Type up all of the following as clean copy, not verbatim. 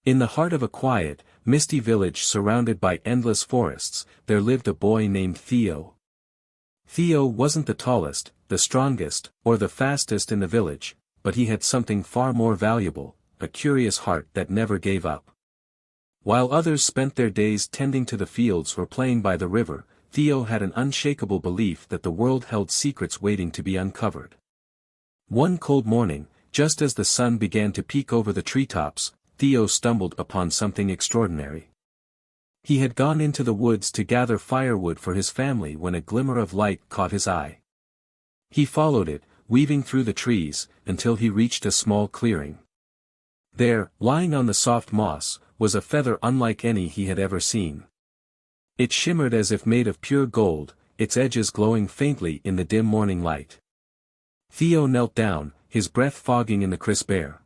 In the heart of a quiet, misty village surrounded by endless forests, there lived a boy named Theo. Theo wasn't the tallest, the strongest, or the fastest in the village, but he had something far more valuable, a curious heart that never gave up. While others spent their days tending to the fields or playing by the river, Theo had an unshakable belief that the world held secrets waiting to be uncovered. One cold morning, just as the sun began to peek over the treetops, Theo stumbled upon something extraordinary. He had gone into the woods to gather firewood for his family when a glimmer of light caught his eye. He followed it, weaving through the trees, until he reached a small clearing. There, lying on the soft moss, was a feather unlike any he had ever seen. It shimmered as if made of pure gold, its edges glowing faintly in the dim morning light. Theo knelt down, his breath fogging in the crisp air.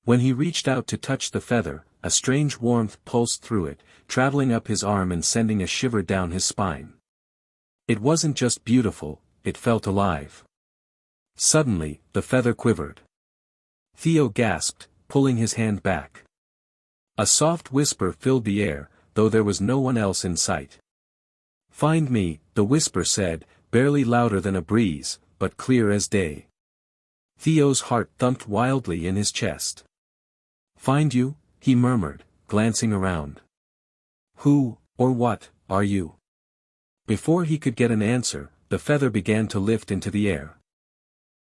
When he reached out to touch the feather, a strange warmth pulsed through it, traveling up his arm and sending a shiver down his spine. It wasn't just beautiful, it felt alive. Suddenly, the feather quivered. Theo gasped, pulling his hand back. A soft whisper filled the air, though there was no one else in sight. "Find me," the whisper said, barely louder than a breeze, but clear as day. Theo's heart thumped wildly in his chest. "Find you?" he murmured, glancing around. "Who, or what, are you?" Before he could get an answer, the feather began to lift into the air.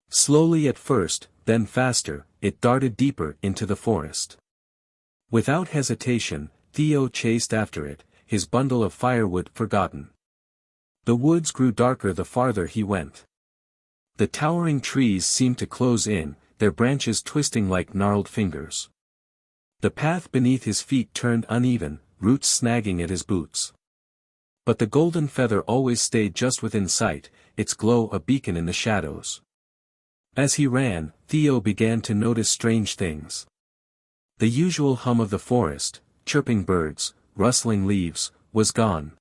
Slowly at first, then faster, it darted deeper into the forest. Without hesitation, Theo chased after it, his bundle of firewood forgotten. The woods grew darker the farther he went. The towering trees seemed to close in, their branches twisting like gnarled fingers. The path beneath his feet turned uneven, roots snagging at his boots. But the golden feather always stayed just within sight, its glow a beacon in the shadows. As he ran, Theo began to notice strange things. The usual hum of the forest, chirping birds, rustling leaves, was gone.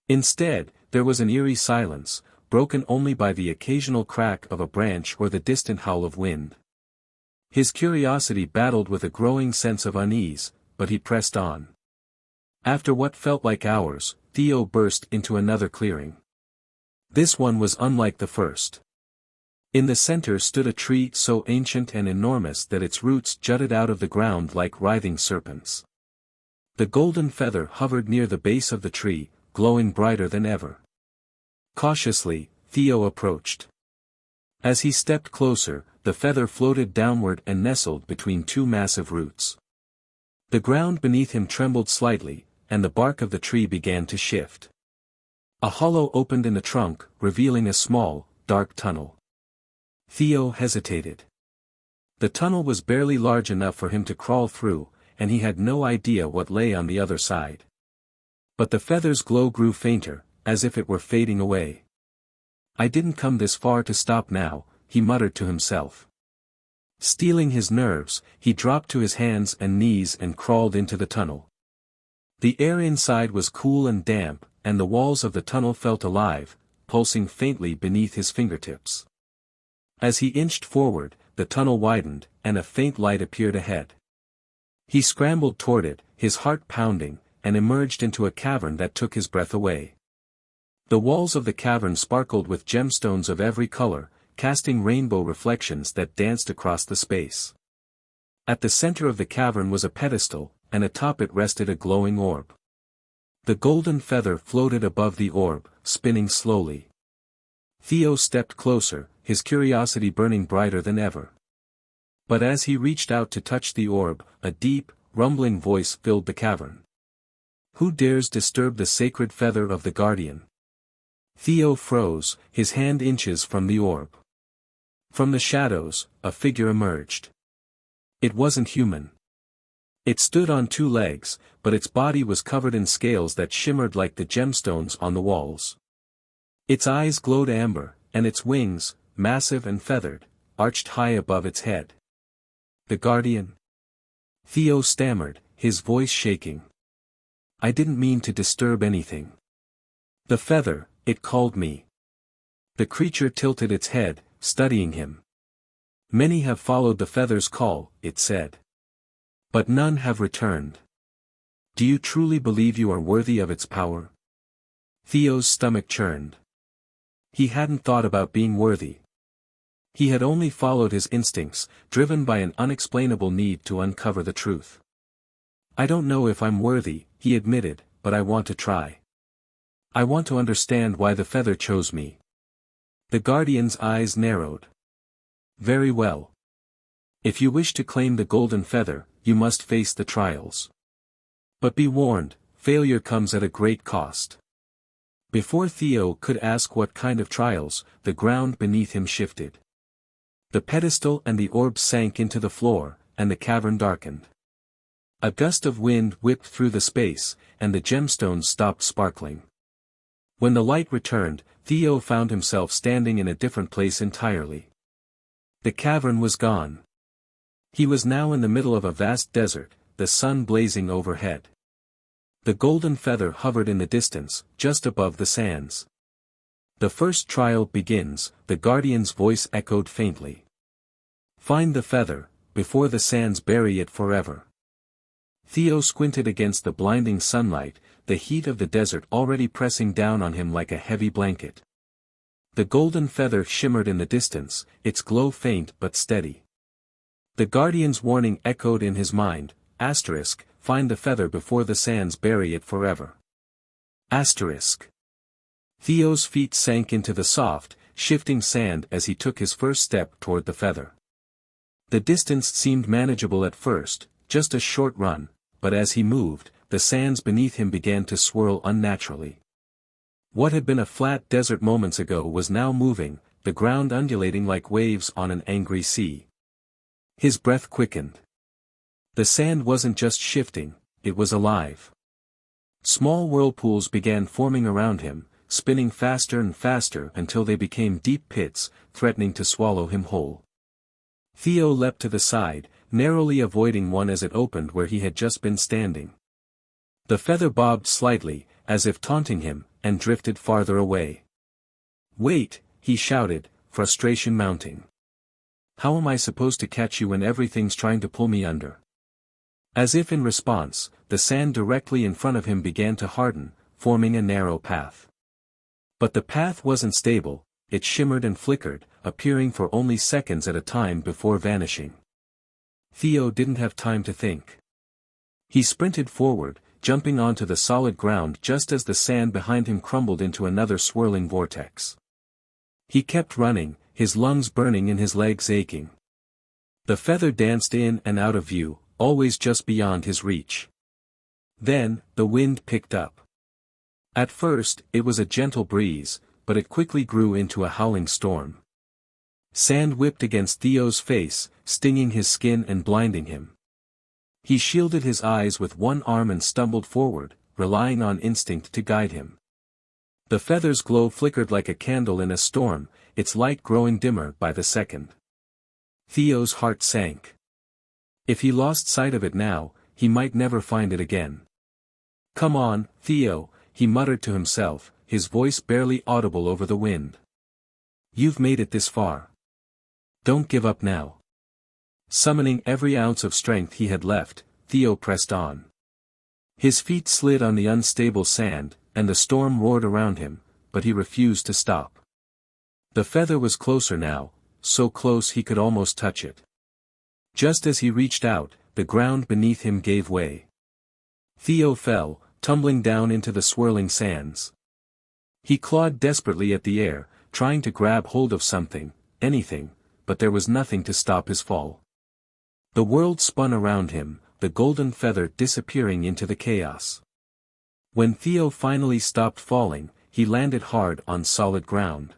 Instead, there was an eerie silence, broken only by the occasional crack of a branch or the distant howl of wind. His curiosity battled with a growing sense of unease, but he pressed on. After what felt like hours, Theo burst into another clearing. This one was unlike the first. In the center stood a tree so ancient and enormous that its roots jutted out of the ground like writhing serpents. The golden feather hovered near the base of the tree, glowing brighter than ever. Cautiously, Theo approached. As he stepped closer, the feather floated downward and nestled between two massive roots. The ground beneath him trembled slightly, and the bark of the tree began to shift. A hollow opened in the trunk, revealing a small, dark tunnel. Theo hesitated. The tunnel was barely large enough for him to crawl through, and he had no idea what lay on the other side. But the feather's glow grew fainter, as if it were fading away. "I didn't come this far to stop now," he muttered to himself. Steeling his nerves, he dropped to his hands and knees and crawled into the tunnel. The air inside was cool and damp, and the walls of the tunnel felt alive, pulsing faintly beneath his fingertips. As he inched forward, the tunnel widened, and a faint light appeared ahead. He scrambled toward it, his heart pounding, and emerged into a cavern that took his breath away. The walls of the cavern sparkled with gemstones of every color, casting rainbow reflections that danced across the space. At the center of the cavern was a pedestal, and atop it rested a glowing orb. The golden feather floated above the orb, spinning slowly. Theo stepped closer, his curiosity burning brighter than ever. But as he reached out to touch the orb, a deep, rumbling voice filled the cavern. "Who dares disturb the sacred feather of the guardian?" Theo froze, his hand inches from the orb. From the shadows, a figure emerged. It wasn't human. It stood on two legs, but its body was covered in scales that shimmered like the gemstones on the walls. Its eyes glowed amber, and its wings, massive and feathered, arched high above its head. "The guardian?" Theo stammered, his voice shaking. "I didn't mean to disturb anything. The feather, it called me." The creature tilted its head, studying him. "Many have followed the feather's call," it said. But none have returned. Do you truly believe you are worthy of its power? Theo's stomach churned. He hadn't thought about being worthy. He had only followed his instincts, driven by an unexplainable need to uncover the truth. I don't know if I'm worthy, he admitted, but I want to try. I want to understand why the feather chose me. The guardian's eyes narrowed. Very well. If you wish to claim the golden feather, you must face the trials. But be warned, failure comes at a great cost. Before Theo could ask what kind of trials, the ground beneath him shifted. The pedestal and the orb sank into the floor, and the cavern darkened. A gust of wind whipped through the space, and the gemstones stopped sparkling. When the light returned, Theo found himself standing in a different place entirely. The cavern was gone. He was now in the middle of a vast desert, the sun blazing overhead. The golden feather hovered in the distance, just above the sands. The first trial begins, the guardian's voice echoed faintly. Find the feather, before the sands bury it forever. Theo squinted against the blinding sunlight, the heat of the desert already pressing down on him like a heavy blanket. The golden feather shimmered in the distance, its glow faint but steady. The guardian's warning echoed in his mind, asterisk, find the feather before the sands bury it forever. Asterisk. Theo's feet sank into the soft, shifting sand as he took his first step toward the feather. The distance seemed manageable at first, just a short run, but as he moved, the sands beneath him began to swirl unnaturally. What had been a flat desert moments ago was now moving, the ground undulating like waves on an angry sea. His breath quickened. The sand wasn't just shifting, it was alive. Small whirlpools began forming around him, spinning faster and faster until they became deep pits, threatening to swallow him whole. Theo leapt to the side, narrowly avoiding one as it opened where he had just been standing. The feather bobbed slightly, as if taunting him, and drifted farther away. Wait, he shouted, frustration mounting. How am I supposed to catch you when everything's trying to pull me under? As if in response, the sand directly in front of him began to harden, forming a narrow path. But the path wasn't stable, it shimmered and flickered, appearing for only seconds at a time before vanishing. Theo didn't have time to think. He sprinted forward, jumping onto the solid ground just as the sand behind him crumbled into another swirling vortex. He kept running, his lungs burning and his legs aching. The feather danced in and out of view, always just beyond his reach. Then, the wind picked up. At first, it was a gentle breeze, but it quickly grew into a howling storm. Sand whipped against Theo's face, stinging his skin and blinding him. He shielded his eyes with one arm and stumbled forward, relying on instinct to guide him. The feather's glow flickered like a candle in a storm, its light growing dimmer by the second. Theo's heart sank. If he lost sight of it now, he might never find it again. Come on, Theo, he muttered to himself, his voice barely audible over the wind. You've made it this far. Don't give up now. Summoning every ounce of strength he had left, Theo pressed on. His feet slid on the unstable sand, and the storm roared around him, but he refused to stop. The feather was closer now, so close he could almost touch it. Just as he reached out, the ground beneath him gave way. Theo fell, tumbling down into the swirling sands. He clawed desperately at the air, trying to grab hold of something, anything, but there was nothing to stop his fall. The world spun around him, the golden feather disappearing into the chaos. When Theo finally stopped falling, he landed hard on solid ground.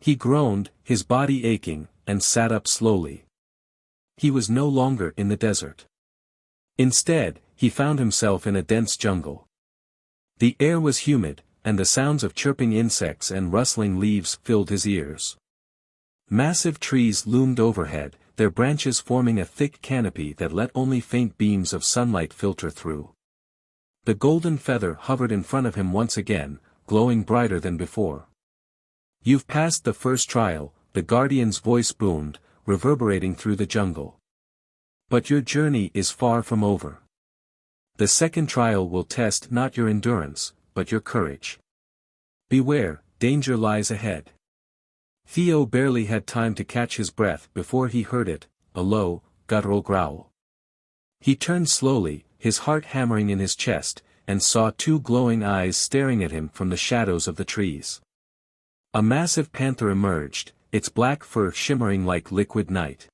He groaned, his body aching, and sat up slowly. He was no longer in the desert. Instead, he found himself in a dense jungle. The air was humid, and the sounds of chirping insects and rustling leaves filled his ears. Massive trees loomed overhead, their branches forming a thick canopy that let only faint beams of sunlight filter through. The golden feather hovered in front of him once again, glowing brighter than before. You've passed the first trial, the guardian's voice boomed, reverberating through the jungle. But your journey is far from over. The second trial will test not your endurance, but your courage. Beware, danger lies ahead. Theo barely had time to catch his breath before he heard it, a low, guttural growl. He turned slowly, his heart hammering in his chest, and saw two glowing eyes staring at him from the shadows of the trees. A massive panther emerged, its black fur shimmering like liquid night.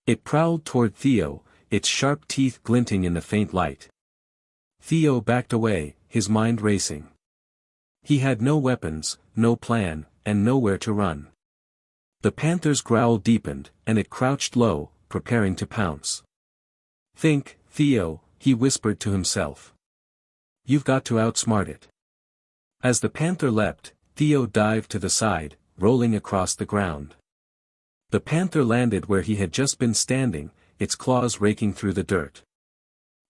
It prowled toward Theo, its sharp teeth glinting in the faint light. Theo backed away, his mind racing. He had no weapons, no plan, and nowhere to run. The panther's growl deepened, and it crouched low, preparing to pounce. "Think, Theo," he whispered to himself. "You've got to outsmart it." As the panther leapt, Theo dived to the side, rolling across the ground. The panther landed where he had just been standing, its claws raking through the dirt.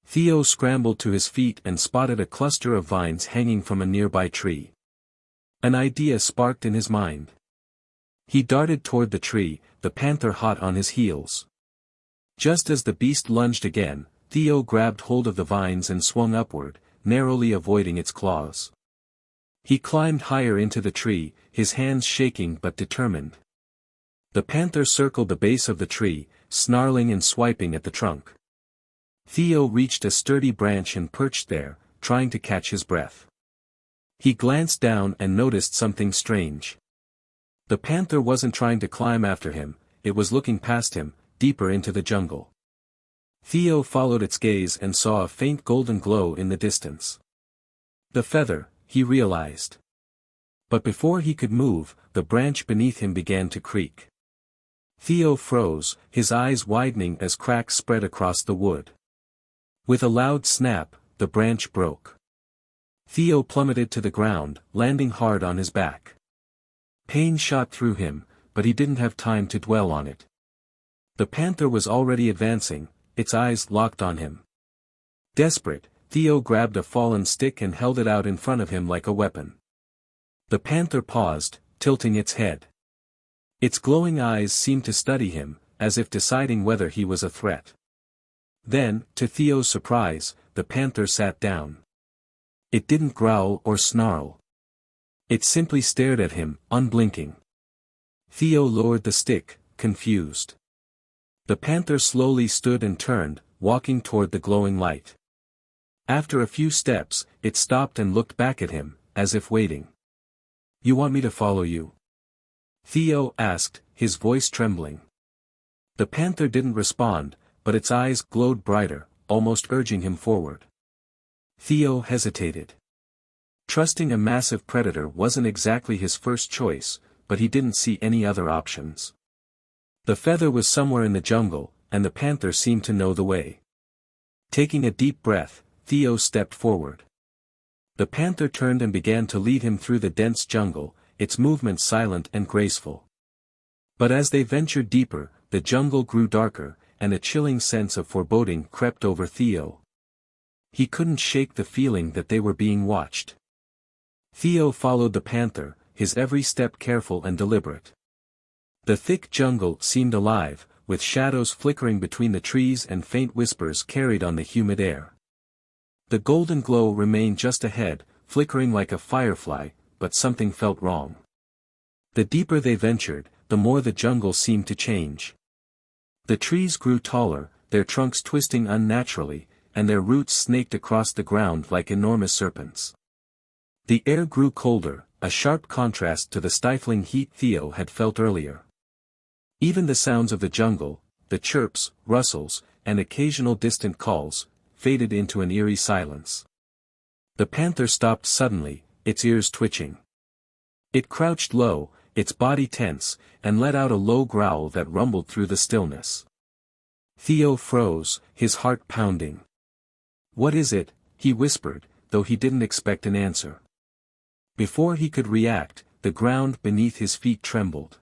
Theo scrambled to his feet and spotted a cluster of vines hanging from a nearby tree. An idea sparked in his mind. He darted toward the tree, the panther hot on his heels. Just as the beast lunged again, Theo grabbed hold of the vines and swung upward, narrowly avoiding its claws. He climbed higher into the tree, his hands shaking but determined. The panther circled the base of the tree, snarling and swiping at the trunk. Theo reached a sturdy branch and perched there, trying to catch his breath. He glanced down and noticed something strange. The panther wasn't trying to climb after him, it was looking past him, deeper into the jungle. Theo followed its gaze and saw a faint golden glow in the distance. The feather, he realized. But before he could move, the branch beneath him began to creak. Theo froze, his eyes widening as cracks spread across the wood. With a loud snap, the branch broke. Theo plummeted to the ground, landing hard on his back. Pain shot through him, but he didn't have time to dwell on it. The panther was already advancing, its eyes locked on him. Desperate, Theo grabbed a fallen stick and held it out in front of him like a weapon. The panther paused, tilting its head. Its glowing eyes seemed to study him, as if deciding whether he was a threat. Then, to Theo's surprise, the panther sat down. It didn't growl or snarl. It simply stared at him, unblinking. Theo lowered the stick, confused. The panther slowly stood and turned, walking toward the glowing light. After a few steps, it stopped and looked back at him, as if waiting. "You want me to follow you?" Theo asked, his voice trembling. The panther didn't respond, but its eyes glowed brighter, almost urging him forward. Theo hesitated. Trusting a massive predator wasn't exactly his first choice, but he didn't see any other options. The feather was somewhere in the jungle, and the panther seemed to know the way. Taking a deep breath, Theo stepped forward. The panther turned and began to lead him through the dense jungle, its movements silent and graceful. But as they ventured deeper, the jungle grew darker, and a chilling sense of foreboding crept over Theo. He couldn't shake the feeling that they were being watched. Theo followed the panther, his every step careful and deliberate. The thick jungle seemed alive, with shadows flickering between the trees and faint whispers carried on the humid air. The golden glow remained just ahead, flickering like a firefly, but something felt wrong. The deeper they ventured, the more the jungle seemed to change. The trees grew taller, their trunks twisting unnaturally, and their roots snaked across the ground like enormous serpents. The air grew colder, a sharp contrast to the stifling heat Theo had felt earlier. Even the sounds of the jungle, the chirps, rustles, and occasional distant calls, faded into an eerie silence. The panther stopped suddenly, its ears twitching. It crouched low, its body tense, and let out a low growl that rumbled through the stillness. Theo froze, his heart pounding. "What is it?" he whispered, though he didn't expect an answer. Before he could react, the ground beneath his feet trembled.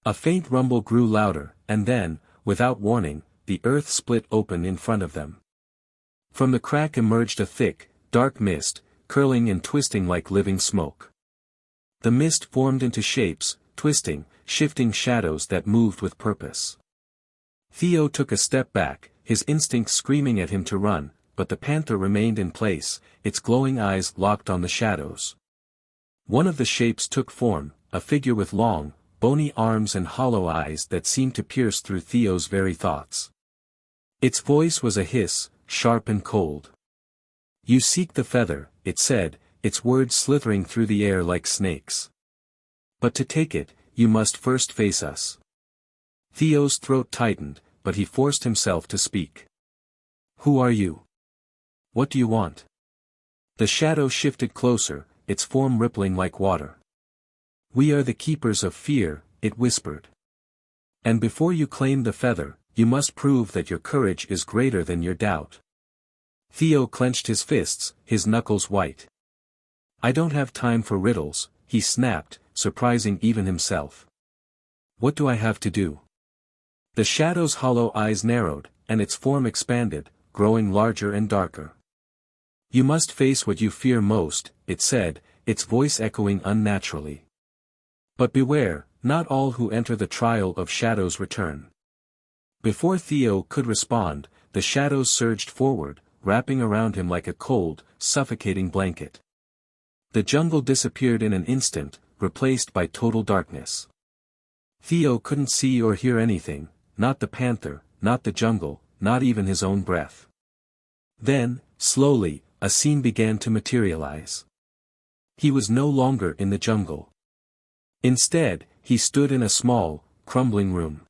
A faint rumble grew louder, and then, without warning, the earth split open in front of them. From the crack emerged a thick, dark mist, curling and twisting like living smoke. The mist formed into shapes, twisting, shifting shadows that moved with purpose. Theo took a step back, his instincts screaming at him to run, but the panther remained in place, its glowing eyes locked on the shadows. One of the shapes took form, a figure with long, bony arms and hollow eyes that seemed to pierce through Theo's very thoughts. Its voice was a hiss, sharp and cold. "You seek the feather," it said, its words slithering through the air like snakes. "But to take it, you must first face us." Theo's throat tightened, but he forced himself to speak. "Who are you? What do you want?" The shadow shifted closer, its form rippling like water. "We are the keepers of fear," it whispered. "And before you claim the feather, you must prove that your courage is greater than your doubt." Theo clenched his fists, his knuckles white. "I don't have time for riddles," he snapped, surprising even himself. "What do I have to do?" The shadow's hollow eyes narrowed, and its form expanded, growing larger and darker. "You must face what you fear most," it said, its voice echoing unnaturally. "But beware, not all who enter the trial of shadows return." Before Theo could respond, the shadows surged forward, wrapping around him like a cold, suffocating blanket. The jungle disappeared in an instant, replaced by total darkness. Theo couldn't see or hear anything, not the panther, not the jungle, not even his own breath. Then, slowly, a scene began to materialize. He was no longer in the jungle. Instead, he stood in a small, crumbling room.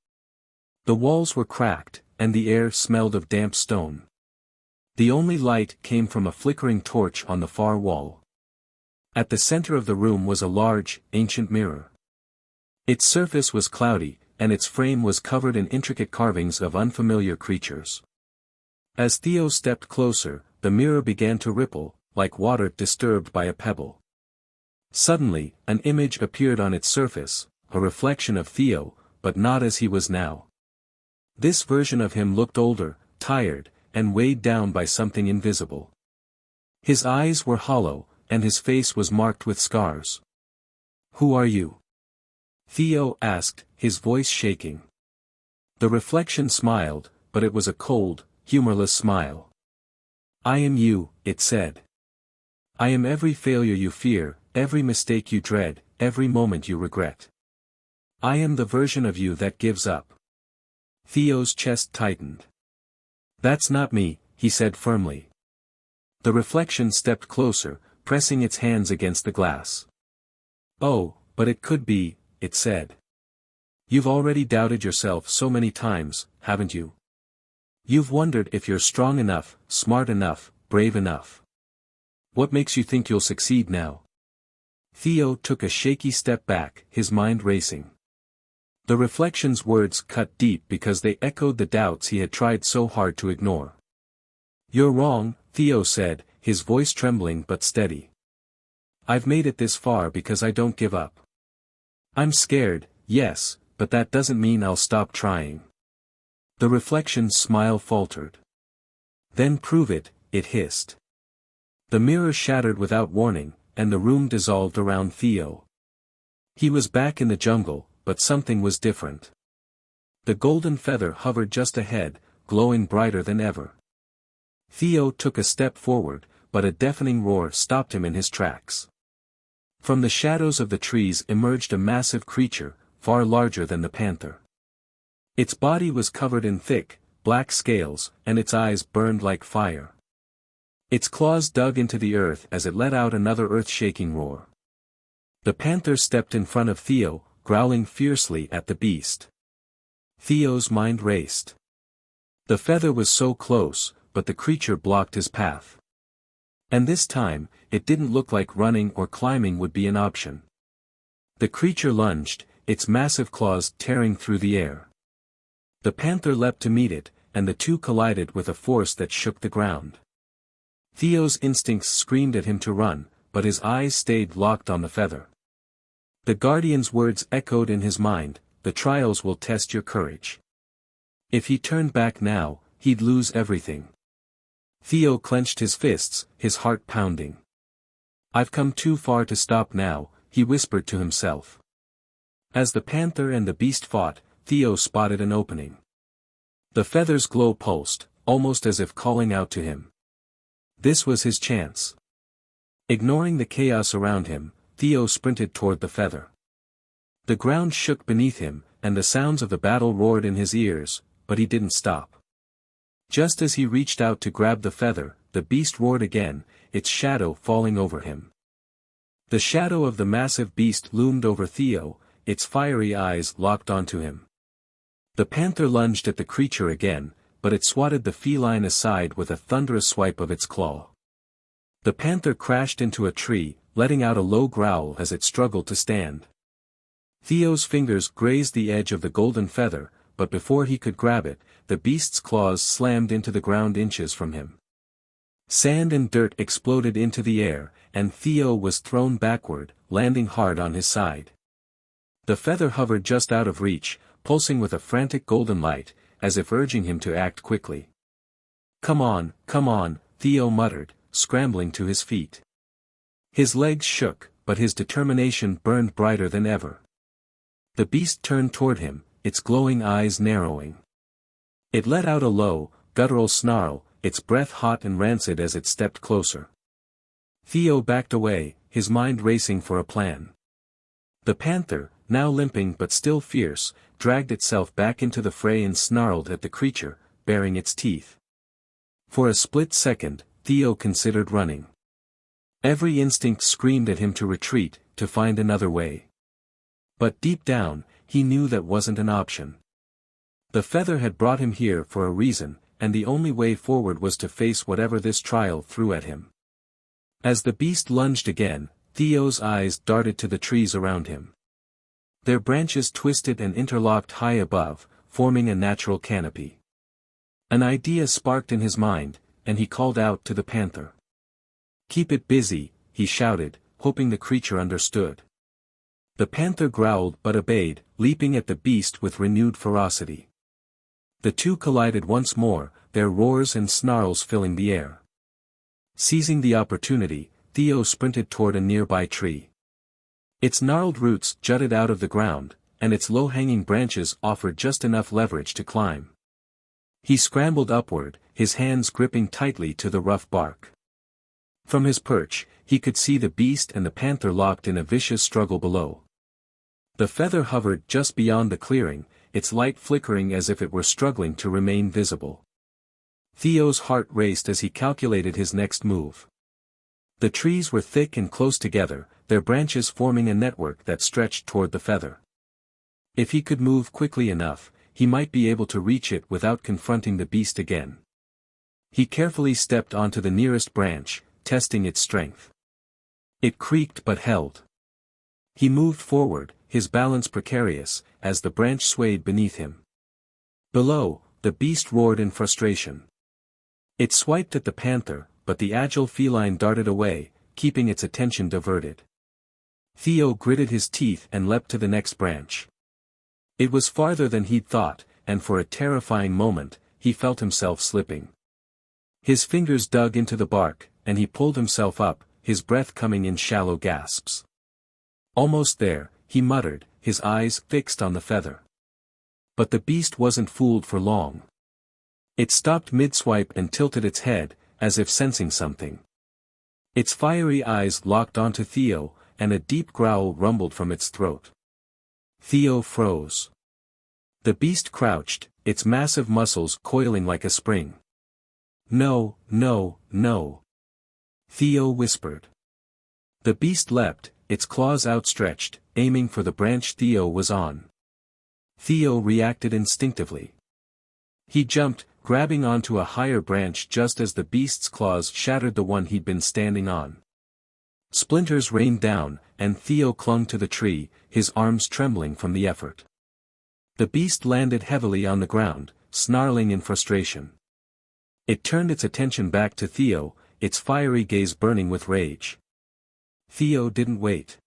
The walls were cracked, and the air smelled of damp stone. The only light came from a flickering torch on the far wall. At the center of the room was a large, ancient mirror. Its surface was cloudy, and its frame was covered in intricate carvings of unfamiliar creatures. As Theo stepped closer, the mirror began to ripple, like water disturbed by a pebble. Suddenly, an image appeared on its surface, a reflection of Theo, but not as he was now. This version of him looked older, tired, and weighed down by something invisible. His eyes were hollow, and his face was marked with scars. "Who are you?" Theo asked, his voice shaking. The reflection smiled, but it was a cold, humorless smile. "I am you," it said. "I am every failure you fear, every mistake you dread, every moment you regret. I am the version of you that gives up." Theo's chest tightened. "That's not me," he said firmly. The reflection stepped closer, pressing its hands against the glass. "Oh, but it could be," it said. "You've already doubted yourself so many times, haven't you? You've wondered if you're strong enough, smart enough, brave enough. What makes you think you'll succeed now?" Theo took a shaky step back, his mind racing. The reflection's words cut deep because they echoed the doubts he had tried so hard to ignore. "You're wrong," Theo said, his voice trembling but steady. "I've made it this far because I don't give up. I'm scared, yes, but that doesn't mean I'll stop trying." The reflection's smile faltered. "Then prove it," it hissed. The mirror shattered without warning, and the room dissolved around Theo. He was back in the jungle, but something was different. The golden feather hovered just ahead, glowing brighter than ever. Theo took a step forward, but a deafening roar stopped him in his tracks. From the shadows of the trees emerged a massive creature, far larger than the panther. Its body was covered in thick, black scales, and its eyes burned like fire. Its claws dug into the earth as it let out another earth-shaking roar. The panther stepped in front of Theo, growling fiercely at the beast. Theo's mind raced. The feather was so close, but the creature blocked his path. And this time, it didn't look like running or climbing would be an option. The creature lunged, its massive claws tearing through the air. The panther leapt to meet it, and the two collided with a force that shook the ground. Theo's instincts screamed at him to run, but his eyes stayed locked on the feather. The guardian's words echoed in his mind, "The trials will test your courage." If he turned back now, he'd lose everything. Theo clenched his fists, his heart pounding. "I've come too far to stop now," he whispered to himself. As the panther and the beast fought, Theo spotted an opening. The feather's glow pulsed, almost as if calling out to him. This was his chance. Ignoring the chaos around him, Theo sprinted toward the feather. The ground shook beneath him, and the sounds of the battle roared in his ears, but he didn't stop. Just as he reached out to grab the feather, the beast roared again, its shadow falling over him. The shadow of the massive beast loomed over Theo, its fiery eyes locked onto him. The panther lunged at the creature again, but it swatted the feline aside with a thunderous swipe of its claw. The panther crashed into a tree, letting out a low growl as it struggled to stand. Theo's fingers grazed the edge of the golden feather, but before he could grab it, the beast's claws slammed into the ground inches from him. Sand and dirt exploded into the air, and Theo was thrown backward, landing hard on his side. The feather hovered just out of reach, pulsing with a frantic golden light, as if urging him to act quickly. Come on, Theo muttered, scrambling to his feet. His legs shook, but his determination burned brighter than ever. The beast turned toward him, its glowing eyes narrowing. It let out a low, guttural snarl, its breath hot and rancid as it stepped closer. Theo backed away, his mind racing for a plan. The panther, now limping but still fierce, dragged itself back into the fray and snarled at the creature, baring its teeth. For a split second, Theo considered running. Every instinct screamed at him to retreat, to find another way. But deep down, he knew that wasn't an option. The feather had brought him here for a reason, and the only way forward was to face whatever this trial threw at him. As the beast lunged again, Theo's eyes darted to the trees around him. Their branches twisted and interlocked high above, forming a natural canopy. An idea sparked in his mind, and he called out to the panther. Keep it busy, he shouted, hoping the creature understood. The panther growled but obeyed, leaping at the beast with renewed ferocity. The two collided once more, their roars and snarls filling the air. Seizing the opportunity, Theo sprinted toward a nearby tree. Its gnarled roots jutted out of the ground, and its low-hanging branches offered just enough leverage to climb. He scrambled upward, his hands gripping tightly to the rough bark. From his perch, he could see the beast and the panther locked in a vicious struggle below. The feather hovered just beyond the clearing, its light flickering as if it were struggling to remain visible. Theo's heart raced as he calculated his next move. The trees were thick and close together, their branches forming a network that stretched toward the feather. If he could move quickly enough, he might be able to reach it without confronting the beast again. He carefully stepped onto the nearest branch, testing its strength. It creaked but held. He moved forward, his balance precarious, as the branch swayed beneath him. Below, the beast roared in frustration. It swiped at the panther, but the agile feline darted away, keeping its attention diverted. Theo gritted his teeth and leapt to the next branch. It was farther than he'd thought, and for a terrifying moment, he felt himself slipping. His fingers dug into the bark, and he pulled himself up, his breath coming in shallow gasps. Almost there, he muttered, his eyes fixed on the feather. But the beast wasn't fooled for long. It stopped mid-swipe and tilted its head, as if sensing something. Its fiery eyes locked onto Theo, and a deep growl rumbled from its throat. Theo froze. The beast crouched, its massive muscles coiling like a spring. No, no, no. Theo whispered. The beast leapt, its claws outstretched, aiming for the branch Theo was on. Theo reacted instinctively. He jumped, grabbing onto a higher branch just as the beast's claws shattered the one he'd been standing on. Splinters rained down, and Theo clung to the tree, his arms trembling from the effort. The beast landed heavily on the ground, snarling in frustration. It turned its attention back to Theo, its fiery gaze burning with rage. Theo didn't wait.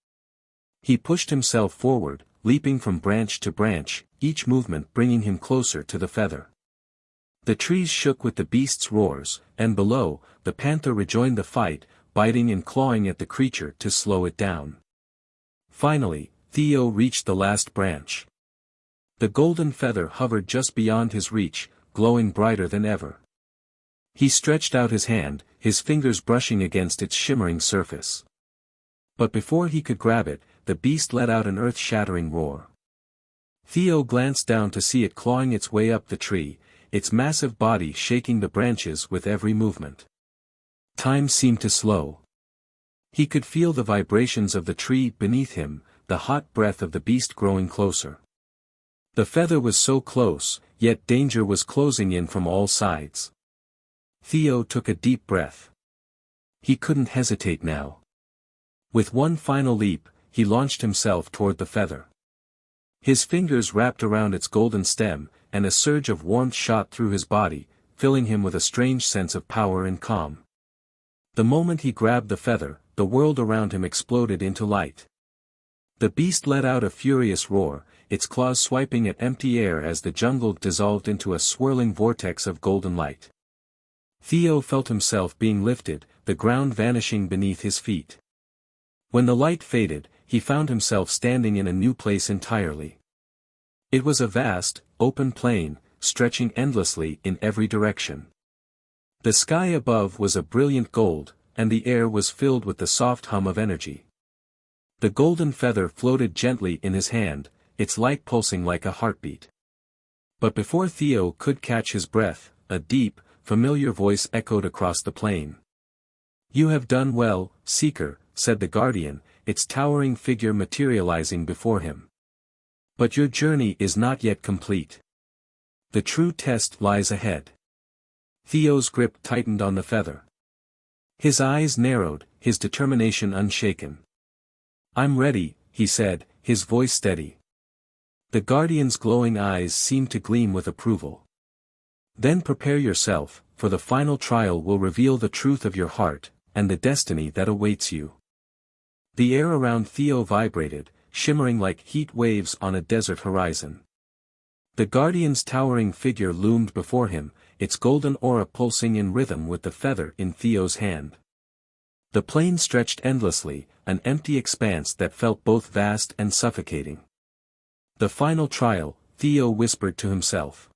He pushed himself forward, leaping from branch to branch, each movement bringing him closer to the feather. The trees shook with the beast's roars, and below, the panther rejoined the fight, biting and clawing at the creature to slow it down. Finally, Theo reached the last branch. The golden feather hovered just beyond his reach, glowing brighter than ever. He stretched out his hand, his fingers brushing against its shimmering surface. But before he could grab it, the beast let out an earth-shattering roar. Theo glanced down to see it clawing its way up the tree, its massive body shaking the branches with every movement. Time seemed to slow. He could feel the vibrations of the tree beneath him, the hot breath of the beast growing closer. The feather was so close, yet danger was closing in from all sides. Theo took a deep breath. He couldn't hesitate now. With one final leap, he launched himself toward the feather. His fingers wrapped around its golden stem, and a surge of warmth shot through his body, filling him with a strange sense of power and calm. The moment he grabbed the feather, the world around him exploded into light. The beast let out a furious roar, its claws swiping at empty air as the jungle dissolved into a swirling vortex of golden light. Theo felt himself being lifted, the ground vanishing beneath his feet. When the light faded, he found himself standing in a new place entirely. It was a vast, open plain, stretching endlessly in every direction. The sky above was a brilliant gold, and the air was filled with the soft hum of energy. The golden feather floated gently in his hand, its light pulsing like a heartbeat. But before Theo could catch his breath, a deep, familiar voice echoed across the plain. "You have done well, Seeker," said the guardian, its towering figure materializing before him. "But your journey is not yet complete. The true test lies ahead." Theo's grip tightened on the feather. His eyes narrowed, his determination unshaken. "I'm ready," he said, his voice steady. The guardian's glowing eyes seemed to gleam with approval. "Then prepare yourself, for the final trial will reveal the truth of your heart, and the destiny that awaits you." The air around Theo vibrated, shimmering like heat waves on a desert horizon. The guardian's towering figure loomed before him, its golden aura pulsing in rhythm with the feather in Theo's hand. The plain stretched endlessly, an empty expanse that felt both vast and suffocating. "The final trial," Theo whispered to himself.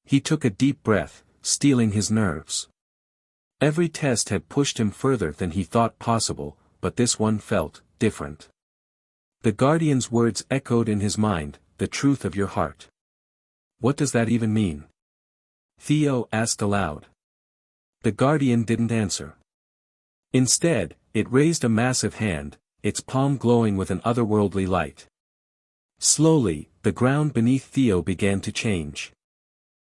He took a deep breath, steeling his nerves. Every test had pushed him further than he thought possible, but this one felt different. The guardian's words echoed in his mind, "The truth of your heart." "What does that even mean?" Theo asked aloud. The guardian didn't answer. Instead, it raised a massive hand, its palm glowing with an otherworldly light. Slowly, the ground beneath Theo began to change.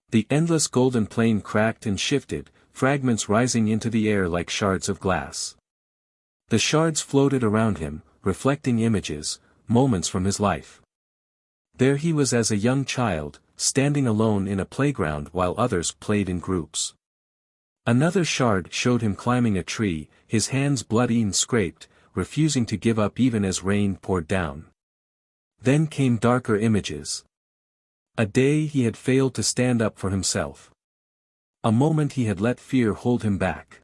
The endless golden plain cracked and shifted, fragments rising into the air like shards of glass. The shards floated around him, reflecting images, moments from his life. There he was as a young child, standing alone in a playground while others played in groups. Another shard showed him climbing a tree, his hands bloody and scraped, refusing to give up even as rain poured down. Then came darker images. A day he had failed to stand up for himself. A moment he had let fear hold him back.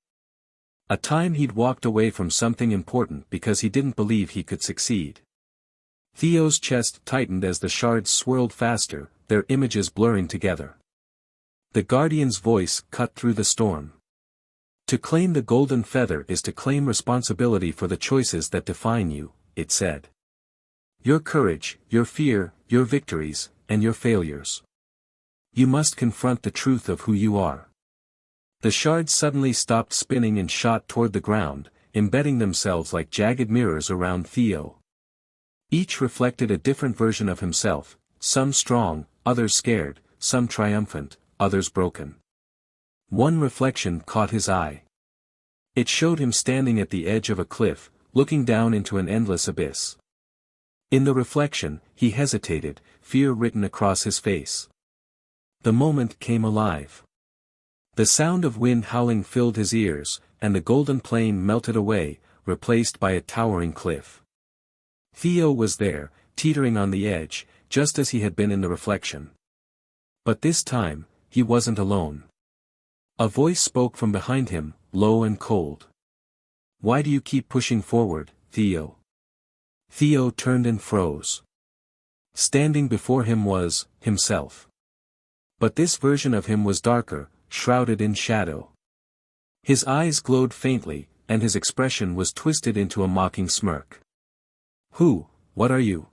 A time he'd walked away from something important because he didn't believe he could succeed. Theo's chest tightened as the shards swirled faster, their images blurring together. The guardian's voice cut through the storm. "To claim the golden feather is to claim responsibility for the choices that define you," it said. "Your courage, your fear, your victories, and your failures. You must confront the truth of who you are." The shards suddenly stopped spinning and shot toward the ground, embedding themselves like jagged mirrors around Theo. Each reflected a different version of himself, some strong, others scared, some triumphant, others broken. One reflection caught his eye. It showed him standing at the edge of a cliff, looking down into an endless abyss. In the reflection, he hesitated, fear written across his face. The moment came alive. The sound of wind howling filled his ears, and the golden plain melted away, replaced by a towering cliff. Theo was there, teetering on the edge, just as he had been in the reflection. But this time, he wasn't alone. A voice spoke from behind him, low and cold. "Why do you keep pushing forward, Theo?" Theo turned and froze. Standing before him was himself. But this version of him was darker, shrouded in shadow. His eyes glowed faintly, and his expression was twisted into a mocking smirk. What are you?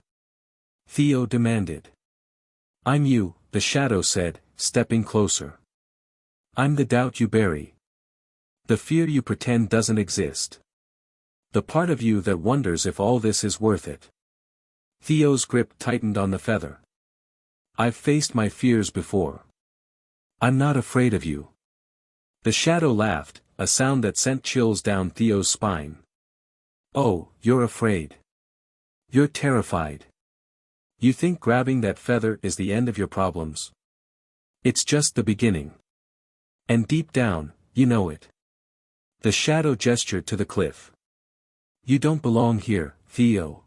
Theo demanded. I'm you, the shadow said, stepping closer. I'm the doubt you bury. The fear you pretend doesn't exist. The part of you that wonders if all this is worth it. Theo's grip tightened on the feather. I've faced my fears before. I'm not afraid of you. The shadow laughed, a sound that sent chills down Theo's spine. Oh, you're afraid. You're terrified. You think grabbing that feather is the end of your problems? It's just the beginning. And deep down, you know it. The shadow gestured to the cliff. You don't belong here, Theo.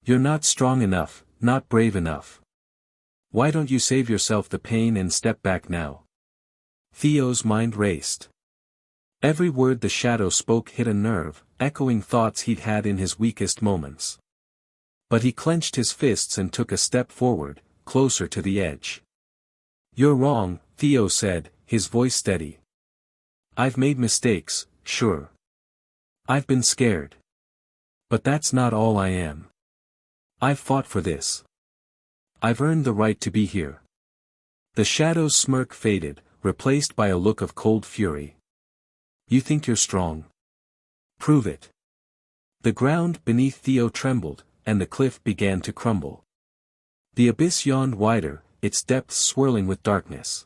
You're not strong enough, not brave enough. Why don't you save yourself the pain and step back now? Theo's mind raced. Every word the shadow spoke hit a nerve, echoing thoughts he'd had in his weakest moments. But he clenched his fists and took a step forward, closer to the edge. You're wrong, Theo said, his voice steady. I've made mistakes, sure. I've been scared. But that's not all I am. I've fought for this. I've earned the right to be here. The shadow's smirk faded, replaced by a look of cold fury. You think you're strong? Prove it. The ground beneath Theo trembled, and the cliff began to crumble. The abyss yawned wider, its depths swirling with darkness.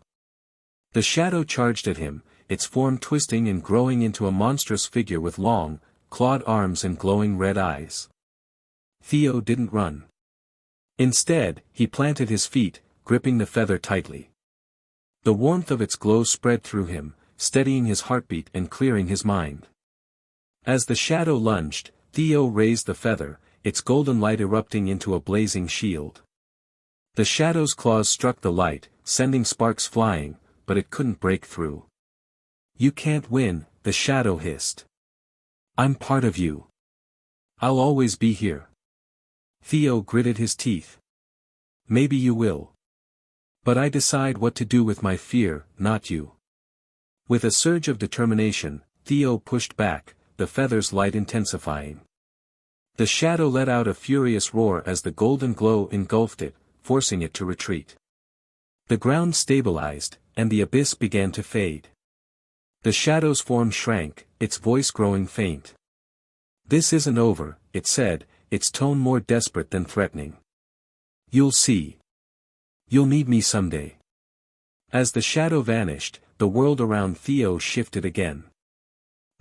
The shadow charged at him, its form twisting and growing into a monstrous figure with long, clawed arms and glowing red eyes. Theo didn't run. Instead, he planted his feet, gripping the feather tightly. The warmth of its glow spread through him, steadying his heartbeat and clearing his mind. As the shadow lunged, Theo raised the feather, its golden light erupting into a blazing shield. The shadow's claws struck the light, sending sparks flying, but it couldn't break through. You can't win, the shadow hissed. I'm part of you. I'll always be here. Theo gritted his teeth. Maybe you will. But I decide what to do with my fear, not you. With a surge of determination, Theo pushed back, the feather's light intensifying. The shadow let out a furious roar as the golden glow engulfed it, forcing it to retreat. The ground stabilized, and the abyss began to fade. The shadow's form shrank, its voice growing faint. This isn't over, it said, its tone more desperate than threatening. You'll see. You'll need me someday. As the shadow vanished, the world around Theo shifted again.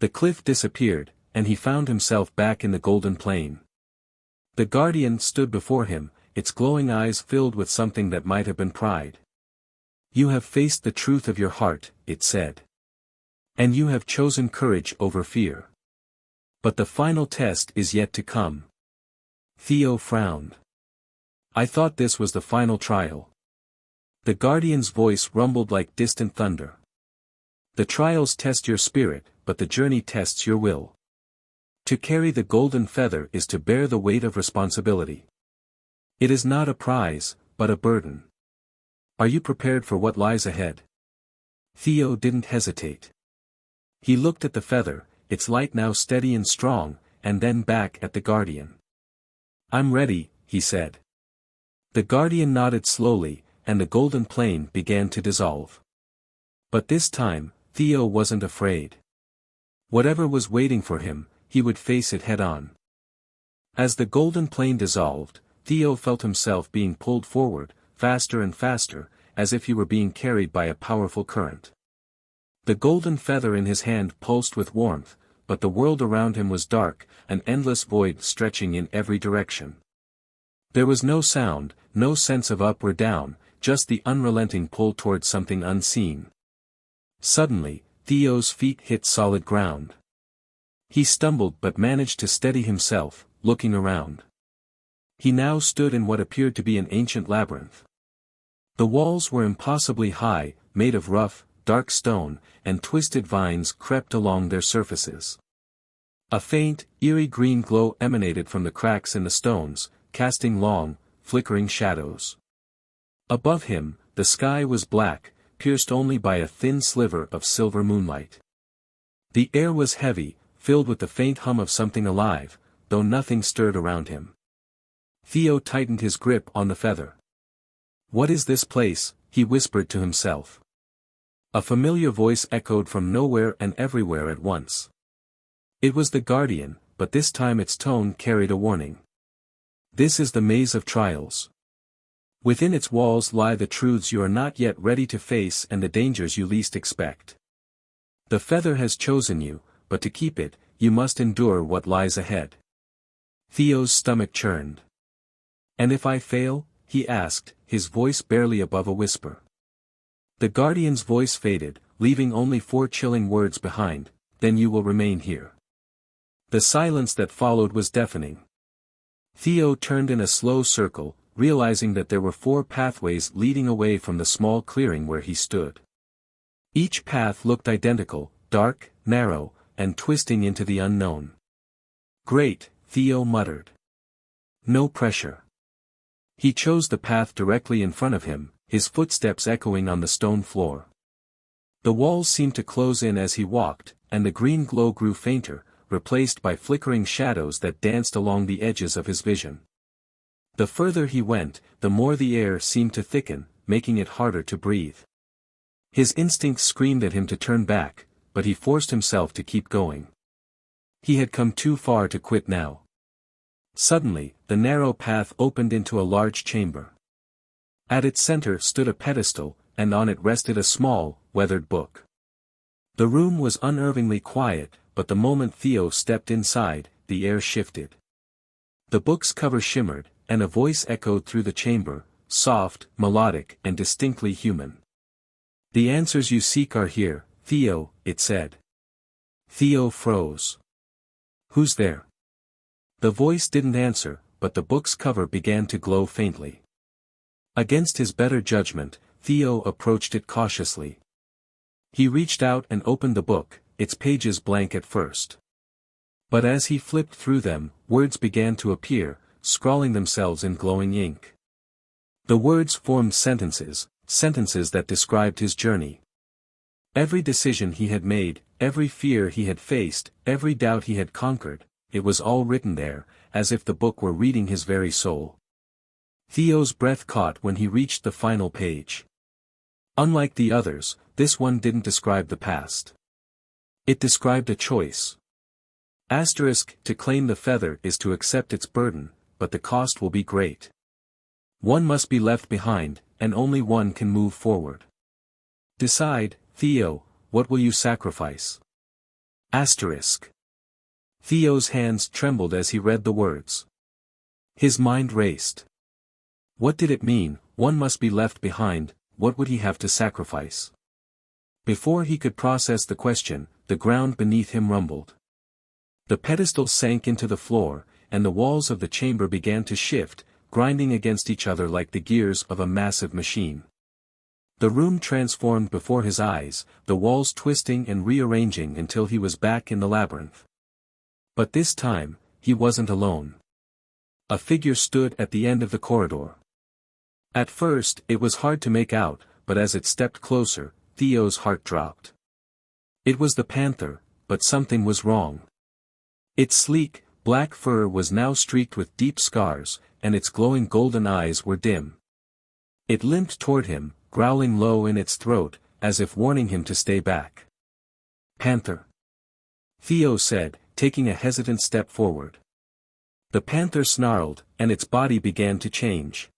The cliff disappeared, and he found himself back in the golden plain. The guardian stood before him, its glowing eyes filled with something that might have been pride. You have faced the truth of your heart, it said. And you have chosen courage over fear. But the final test is yet to come. Theo frowned. I thought this was the final trial. The guardian's voice rumbled like distant thunder. The trials test your spirit, but the journey tests your will. To carry the golden feather is to bear the weight of responsibility. It is not a prize, but a burden. Are you prepared for what lies ahead? Theo didn't hesitate. He looked at the feather, its light now steady and strong, and then back at the guardian. I'm ready, he said. The guardian nodded slowly, and the golden plain began to dissolve. But this time, Theo wasn't afraid. Whatever was waiting for him, he would face it head-on. As the golden plain dissolved, Theo felt himself being pulled forward, faster and faster, as if he were being carried by a powerful current. The golden feather in his hand pulsed with warmth, but the world around him was dark, an endless void stretching in every direction. There was no sound, no sense of up or down, just the unrelenting pull towards something unseen. Suddenly, Theo's feet hit solid ground. He stumbled but managed to steady himself, looking around. He now stood in what appeared to be an ancient labyrinth. The walls were impossibly high, made of rough, dark stone, and twisted vines crept along their surfaces. A faint, eerie green glow emanated from the cracks in the stones, casting long, flickering shadows. Above him, the sky was black, pierced only by a thin sliver of silver moonlight. The air was heavy, filled with the faint hum of something alive, though nothing stirred around him. Theo tightened his grip on the feather. "What is this place?" he whispered to himself. A familiar voice echoed from nowhere and everywhere at once. It was the guardian, but this time its tone carried a warning. "This is the maze of trials. Within its walls lie the truths you are not yet ready to face and the dangers you least expect. The feather has chosen you, but to keep it, you must endure what lies ahead." Theo's stomach churned. "And if I fail?" he asked, his voice barely above a whisper. The guardian's voice faded, leaving only 4 chilling words behind: "Then you will remain here." The silence that followed was deafening. Theo turned in a slow circle, realizing that there were 4 pathways leading away from the small clearing where he stood. Each path looked identical, dark, narrow, and twisting into the unknown. "Great," Theo muttered. "No pressure." He chose the path directly in front of him, his footsteps echoing on the stone floor. The walls seemed to close in as he walked, and the green glow grew fainter, replaced by flickering shadows that danced along the edges of his vision. The further he went, the more the air seemed to thicken, making it harder to breathe. His instincts screamed at him to turn back, but he forced himself to keep going. He had come too far to quit now. Suddenly, the narrow path opened into a large chamber. At its center stood a pedestal, and on it rested a small, weathered book. The room was unnervingly quiet, but the moment Theo stepped inside, the air shifted. The book's cover shimmered, and a voice echoed through the chamber, soft, melodic, and distinctly human. "The answers you seek are here, Theo," it said. Theo froze. "Who's there?" The voice didn't answer, but the book's cover began to glow faintly. Against his better judgment, Theo approached it cautiously. He reached out and opened the book, its pages blank at first. But as he flipped through them, words began to appear, scrawling themselves in glowing ink. The words formed sentences, sentences that described his journey. Every decision he had made, every fear he had faced, every doubt he had conquered, it was all written there, as if the book were reading his very soul. Theo's breath caught when he reached the final page. Unlike the others, this one didn't describe the past. It described a choice. To claim the feather is to accept its burden, but the cost will be great. One must be left behind, and only one can move forward. Decide, Theo, what will you sacrifice? Theo's hands trembled as he read the words. His mind raced. What did it mean? One must be left behind. What would he have to sacrifice? Before he could process the question, the ground beneath him rumbled. The pedestal sank into the floor, and the walls of the chamber began to shift, grinding against each other like the gears of a massive machine. The room transformed before his eyes, the walls twisting and rearranging until he was back in the labyrinth. But this time, he wasn't alone. A figure stood at the end of the corridor. At first, it was hard to make out, but as it stepped closer, Theo's heart dropped. It was the panther, but something was wrong. Its sleek, black fur was now streaked with deep scars, and its glowing golden eyes were dim. It limped toward him, growling low in its throat, as if warning him to stay back. "Panther," Theo said, taking a hesitant step forward. The panther snarled, and its body began to change.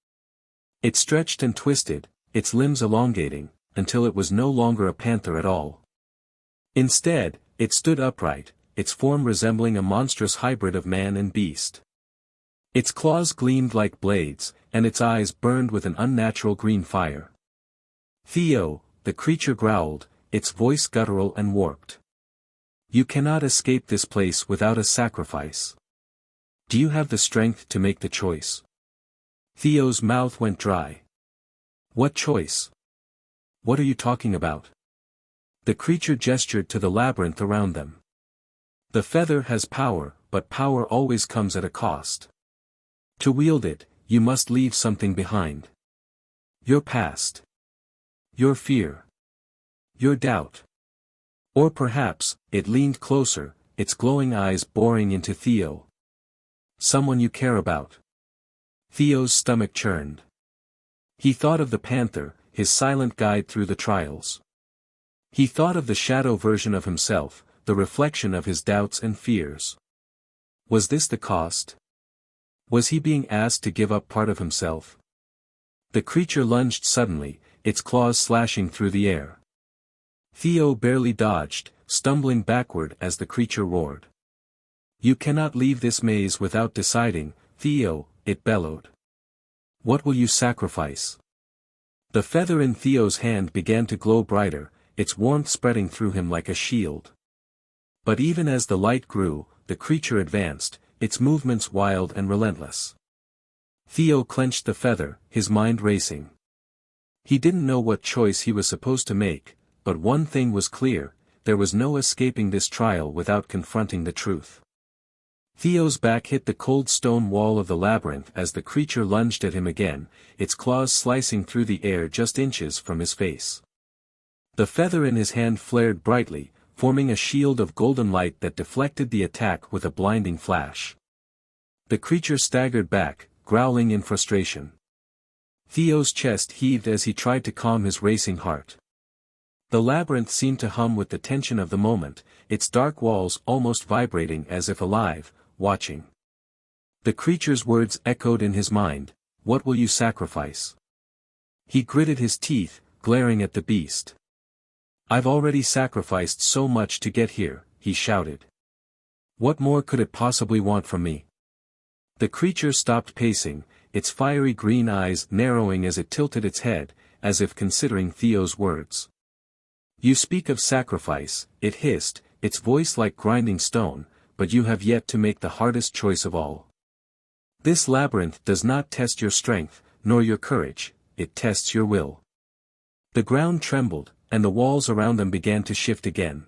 It stretched and twisted, its limbs elongating, until it was no longer a panther at all. Instead, it stood upright, its form resembling a monstrous hybrid of man and beast. Its claws gleamed like blades, and its eyes burned with an unnatural green fire. "Theo," the creature growled, its voice guttural and warped. "You cannot escape this place without a sacrifice. Do you have the strength to make the choice?" Theo's mouth went dry. "What choice? What are you talking about?" The creature gestured to the labyrinth around them. "The feather has power, but power always comes at a cost. To wield it, you must leave something behind. Your past. Your fear. Your doubt. Or perhaps, it leaned closer, its glowing eyes boring into Theo. Someone you care about. Theo's stomach churned. He thought of the panther, his silent guide through the trials. He thought of the shadow version of himself, the reflection of his doubts and fears. Was this the cost? Was he being asked to give up part of himself? The creature lunged suddenly, its claws slashing through the air. Theo barely dodged, stumbling backward as the creature roared. You cannot leave this maze without deciding, Theo, it bellowed. What will you sacrifice? The feather in Theo's hand began to glow brighter, its warmth spreading through him like a shield. But even as the light grew, the creature advanced, its movements wild and relentless. Theo clenched the feather, his mind racing. He didn't know what choice he was supposed to make, but one thing was clear, there was no escaping this trial without confronting the truth. Theo's back hit the cold stone wall of the labyrinth as the creature lunged at him again, its claws slicing through the air just inches from his face. The feather in his hand flared brightly, forming a shield of golden light that deflected the attack with a blinding flash. The creature staggered back, growling in frustration. Theo's chest heaved as he tried to calm his racing heart. The labyrinth seemed to hum with the tension of the moment, its dark walls almost vibrating as if alive, watching. The creature's words echoed in his mind, what will you sacrifice? He gritted his teeth, glaring at the beast. I've already sacrificed so much to get here, he shouted. What more could it possibly want from me? The creature stopped pacing, its fiery green eyes narrowing as it tilted its head, as if considering Theo's words. You speak of sacrifice, it hissed, its voice like grinding stone, but you have yet to make the hardest choice of all. This labyrinth does not test your strength, nor your courage, it tests your will. The ground trembled, and the walls around them began to shift again.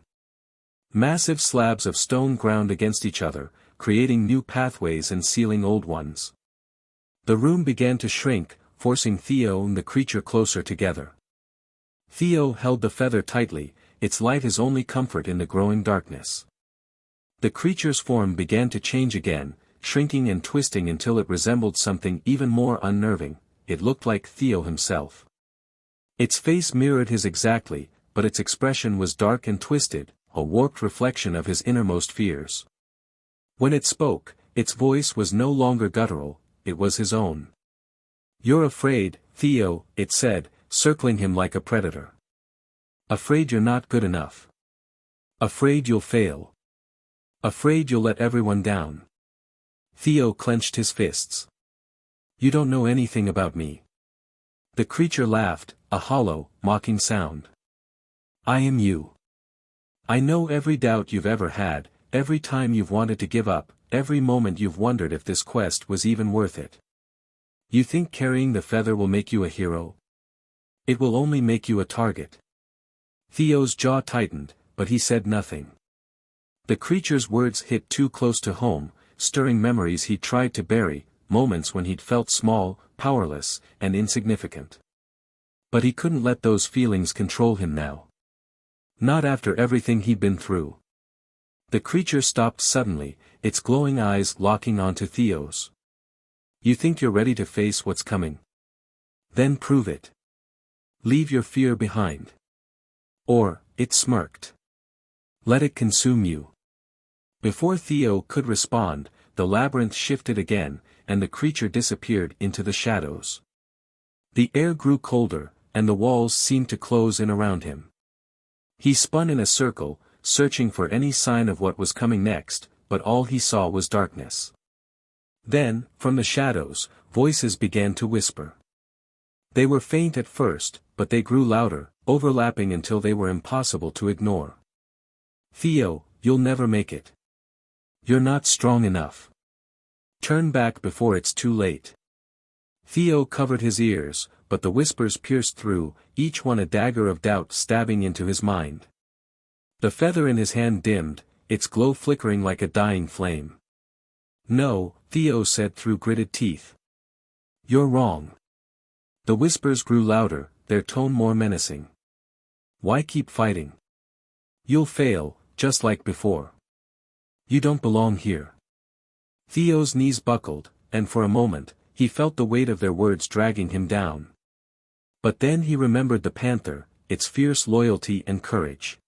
Massive slabs of stone ground against each other, creating new pathways and sealing old ones. The room began to shrink, forcing Theo and the creature closer together. Theo held the feather tightly, its light his only comfort in the growing darkness. The creature's form began to change again, shrinking and twisting until it resembled something even more unnerving. It looked like Theo himself. Its face mirrored his exactly, but its expression was dark and twisted, a warped reflection of his innermost fears. When it spoke, its voice was no longer guttural, it was his own. You're afraid, Theo, it said, circling him like a predator. Afraid you're not good enough. Afraid you'll fail. Afraid you'll let everyone down. Theo clenched his fists. You don't know anything about me. The creature laughed, a hollow, mocking sound. I am you. I know every doubt you've ever had, every time you've wanted to give up, every moment you've wondered if this quest was even worth it. You think carrying the feather will make you a hero? It will only make you a target. Theo's jaw tightened, but he said nothing. The creature's words hit too close to home, stirring memories he tried to bury, moments when he'd felt small, powerless, and insignificant. But he couldn't let those feelings control him now. Not after everything he'd been through. The creature stopped suddenly, its glowing eyes locking onto Theo's. You think you're ready to face what's coming? Then prove it. Leave your fear behind. Or, it smirked. Let it consume you. Before Theo could respond, the labyrinth shifted again, and the creature disappeared into the shadows. The air grew colder, and the walls seemed to close in around him. He spun in a circle, searching for any sign of what was coming next, but all he saw was darkness. Then, from the shadows, voices began to whisper. They were faint at first, but they grew louder, overlapping until they were impossible to ignore. Theo, you'll never make it. You're not strong enough. Turn back before it's too late. Theo covered his ears, but the whispers pierced through, each one a dagger of doubt stabbing into his mind. The feather in his hand dimmed, its glow flickering like a dying flame. No, Theo said through gritted teeth. You're wrong. The whispers grew louder, their tone more menacing. Why keep fighting? You'll fail, just like before. You don't belong here. Theo's knees buckled, and for a moment, he felt the weight of their words dragging him down. But then he remembered the panther, its fierce loyalty and courage.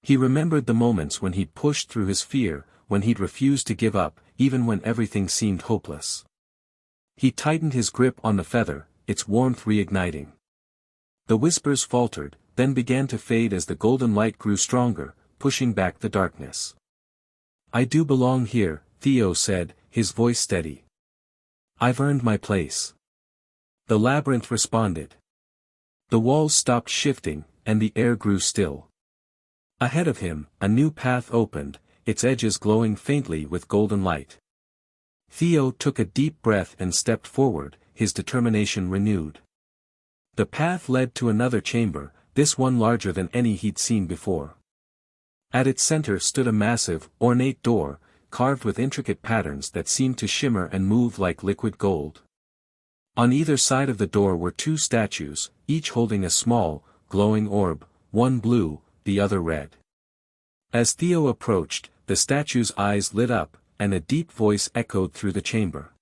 He remembered the moments when he'd pushed through his fear, when he'd refused to give up, even when everything seemed hopeless. He tightened his grip on the feather, its warmth reigniting. The whispers faltered, then began to fade as the golden light grew stronger, pushing back the darkness. I do belong here, Theo said, his voice steady. I've earned my place. The labyrinth responded. The walls stopped shifting, and the air grew still. Ahead of him, a new path opened, its edges glowing faintly with golden light. Theo took a deep breath and stepped forward, his determination renewed. The path led to another chamber, this one larger than any he'd seen before. At its center stood a massive, ornate door, carved with intricate patterns that seemed to shimmer and move like liquid gold. On either side of the door were two statues, each holding a small, glowing orb, one blue, the other red. As Theo approached, the statue's eyes lit up, and a deep voice echoed through the chamber.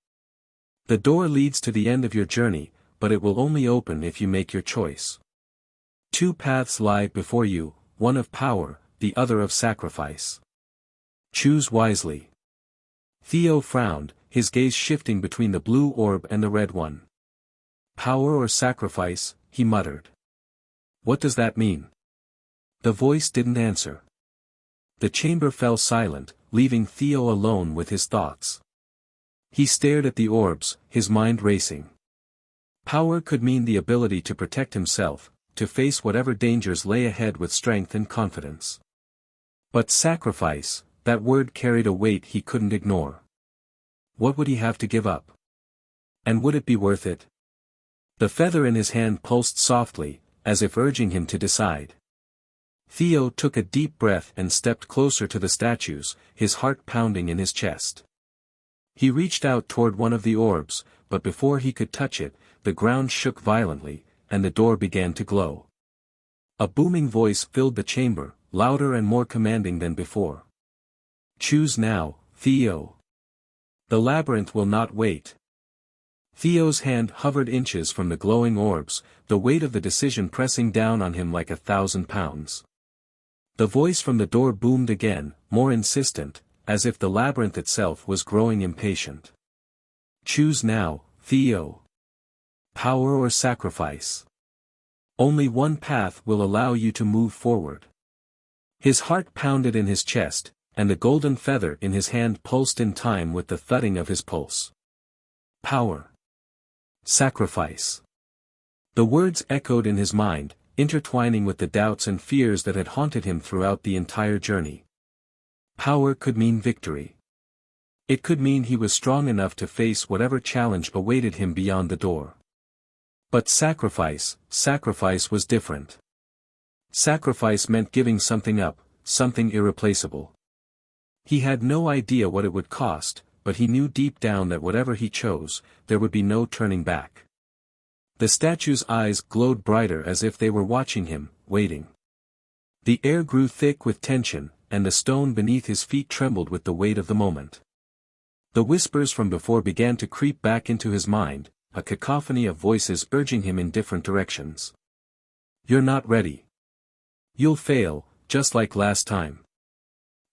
The door leads to the end of your journey, but it will only open if you make your choice. Two paths lie before you, one of power, the other of sacrifice. Choose wisely. Theo frowned, his gaze shifting between the blue orb and the red one. Power or sacrifice, he muttered. What does that mean? The voice didn't answer. The chamber fell silent, leaving Theo alone with his thoughts. He stared at the orbs, his mind racing. Power could mean the ability to protect himself, to face whatever dangers lay ahead with strength and confidence. But sacrifice, that word carried a weight he couldn't ignore. What would he have to give up? And would it be worth it? The feather in his hand pulsed softly, as if urging him to decide. Theo took a deep breath and stepped closer to the statues, his heart pounding in his chest. He reached out toward one of the orbs, but before he could touch it, the ground shook violently, and the door began to glow. A booming voice filled the chamber, louder and more commanding than before. Choose now, Theo. The labyrinth will not wait. Theo's hand hovered inches from the glowing orbs, the weight of the decision pressing down on him like 1,000 pounds. The voice from the door boomed again, more insistent, as if the labyrinth itself was growing impatient. Choose now, Theo. Power or sacrifice. Only one path will allow you to move forward. His heart pounded in his chest, and the golden feather in his hand pulsed in time with the thudding of his pulse. Power. Sacrifice. The words echoed in his mind, intertwining with the doubts and fears that had haunted him throughout the entire journey. Power could mean victory. It could mean he was strong enough to face whatever challenge awaited him beyond the door. But sacrifice was different. Sacrifice meant giving something up, something irreplaceable. He had no idea what it would cost, but he knew deep down that whatever he chose, there would be no turning back. The statue's eyes glowed brighter as if they were watching him, waiting. The air grew thick with tension, and the stone beneath his feet trembled with the weight of the moment. The whispers from before began to creep back into his mind, a cacophony of voices urging him in different directions. You're not ready. You'll fail, just like last time.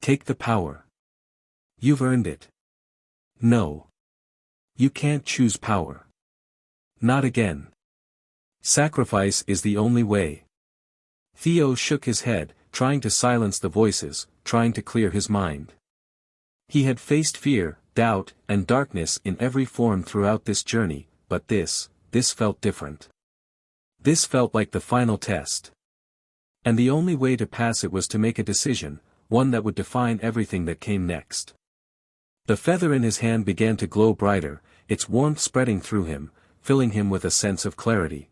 Take the power. You've earned it. No. You can't choose power. Not again. Sacrifice is the only way. Theo shook his head, trying to silence the voices, trying to clear his mind. He had faced fear, doubt, and darkness in every form throughout this journey, but this felt different. This felt like the final test. And the only way to pass it was to make a decision, one that would define everything that came next. The feather in his hand began to glow brighter, its warmth spreading through him, filling him with a sense of clarity.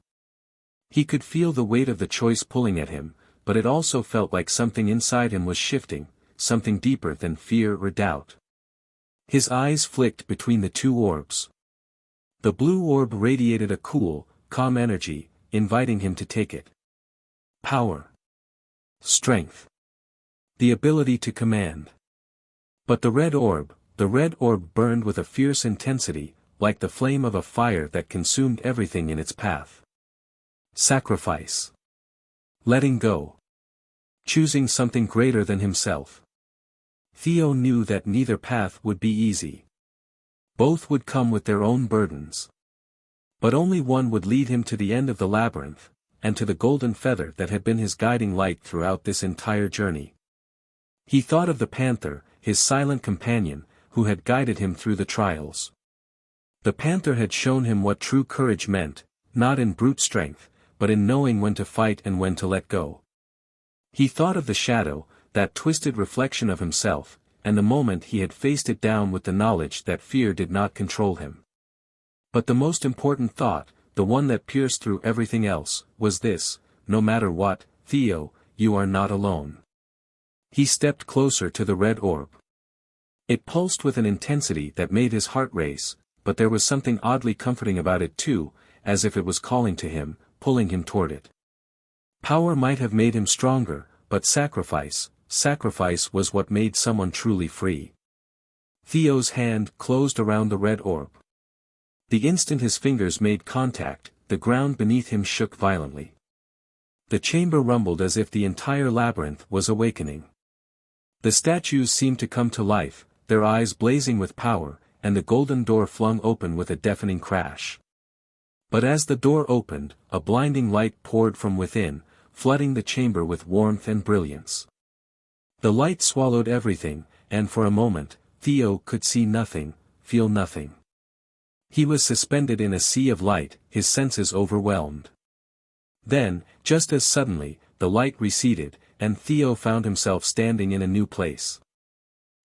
He could feel the weight of the choice pulling at him, but it also felt like something inside him was shifting, something deeper than fear or doubt. His eyes flicked between the two orbs. The blue orb radiated a cool, calm energy, inviting him to take it. Power. Strength. The ability to command. But the red orb burned with a fierce intensity, like the flame of a fire that consumed everything in its path. Sacrifice. Letting go. Choosing something greater than himself. Theo knew that neither path would be easy. Both would come with their own burdens. But only one would lead him to the end of the labyrinth, and to the golden feather that had been his guiding light throughout this entire journey. He thought of the panther, his silent companion, who had guided him through the trials. The panther had shown him what true courage meant, not in brute strength, but in knowing when to fight and when to let go. He thought of the shadow, that twisted reflection of himself, and the moment he had faced it down with the knowledge that fear did not control him. But the most important thought, the one that pierced through everything else, was this: no matter what, Theo, you are not alone. He stepped closer to the red orb. It pulsed with an intensity that made his heart race, but there was something oddly comforting about it too, as if it was calling to him, pulling him toward it. Power might have made him stronger, but sacrifice was what made someone truly free. Theo's hand closed around the red orb. The instant his fingers made contact, the ground beneath him shook violently. The chamber rumbled as if the entire labyrinth was awakening. The statues seemed to come to life, their eyes blazing with power, and the golden door flung open with a deafening crash. But as the door opened, a blinding light poured from within, flooding the chamber with warmth and brilliance. The light swallowed everything, and for a moment, Theo could see nothing, feel nothing. He was suspended in a sea of light, his senses overwhelmed. Then, just as suddenly, the light receded, and Theo found himself standing in a new place.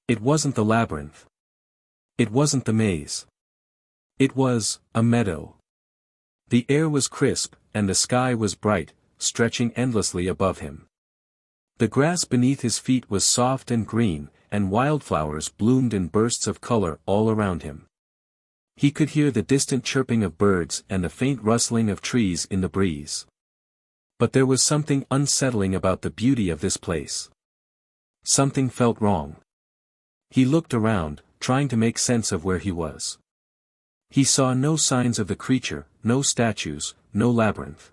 It wasn't the labyrinth. It wasn't the maze. It was a meadow. The air was crisp, and the sky was bright, stretching endlessly above him. The grass beneath his feet was soft and green, and wildflowers bloomed in bursts of color all around him. He could hear the distant chirping of birds and the faint rustling of trees in the breeze. But there was something unsettling about the beauty of this place. Something felt wrong. He looked around, trying to make sense of where he was. He saw no signs of the creature, no statues, no labyrinth.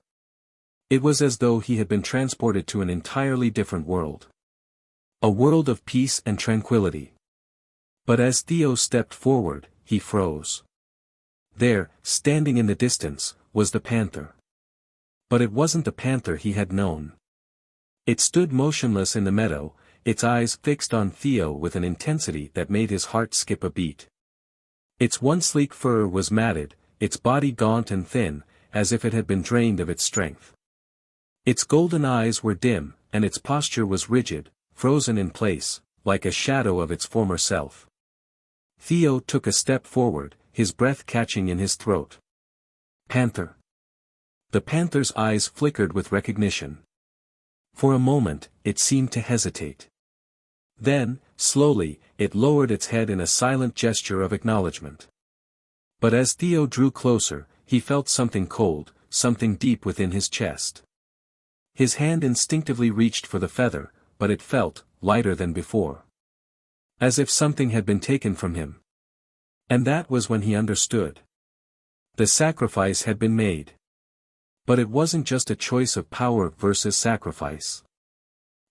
It was as though he had been transported to an entirely different world. A world of peace and tranquility. But as Theo stepped forward, he froze. There, standing in the distance, was the panther. But it wasn't the panther he had known. It stood motionless in the meadow, its eyes fixed on Theo with an intensity that made his heart skip a beat. Its one sleek fur was matted, its body gaunt and thin, as if it had been drained of its strength. Its golden eyes were dim, and its posture was rigid, frozen in place, like a shadow of its former self. Theo took a step forward, his breath catching in his throat. Panther. The panther's eyes flickered with recognition. For a moment, it seemed to hesitate. Then, slowly, it lowered its head in a silent gesture of acknowledgement. But as Theo drew closer, he felt something cold, something deep within his chest. His hand instinctively reached for the feather, but it felt lighter than before. As if something had been taken from him. And that was when he understood. The sacrifice had been made. But it wasn't just a choice of power versus sacrifice.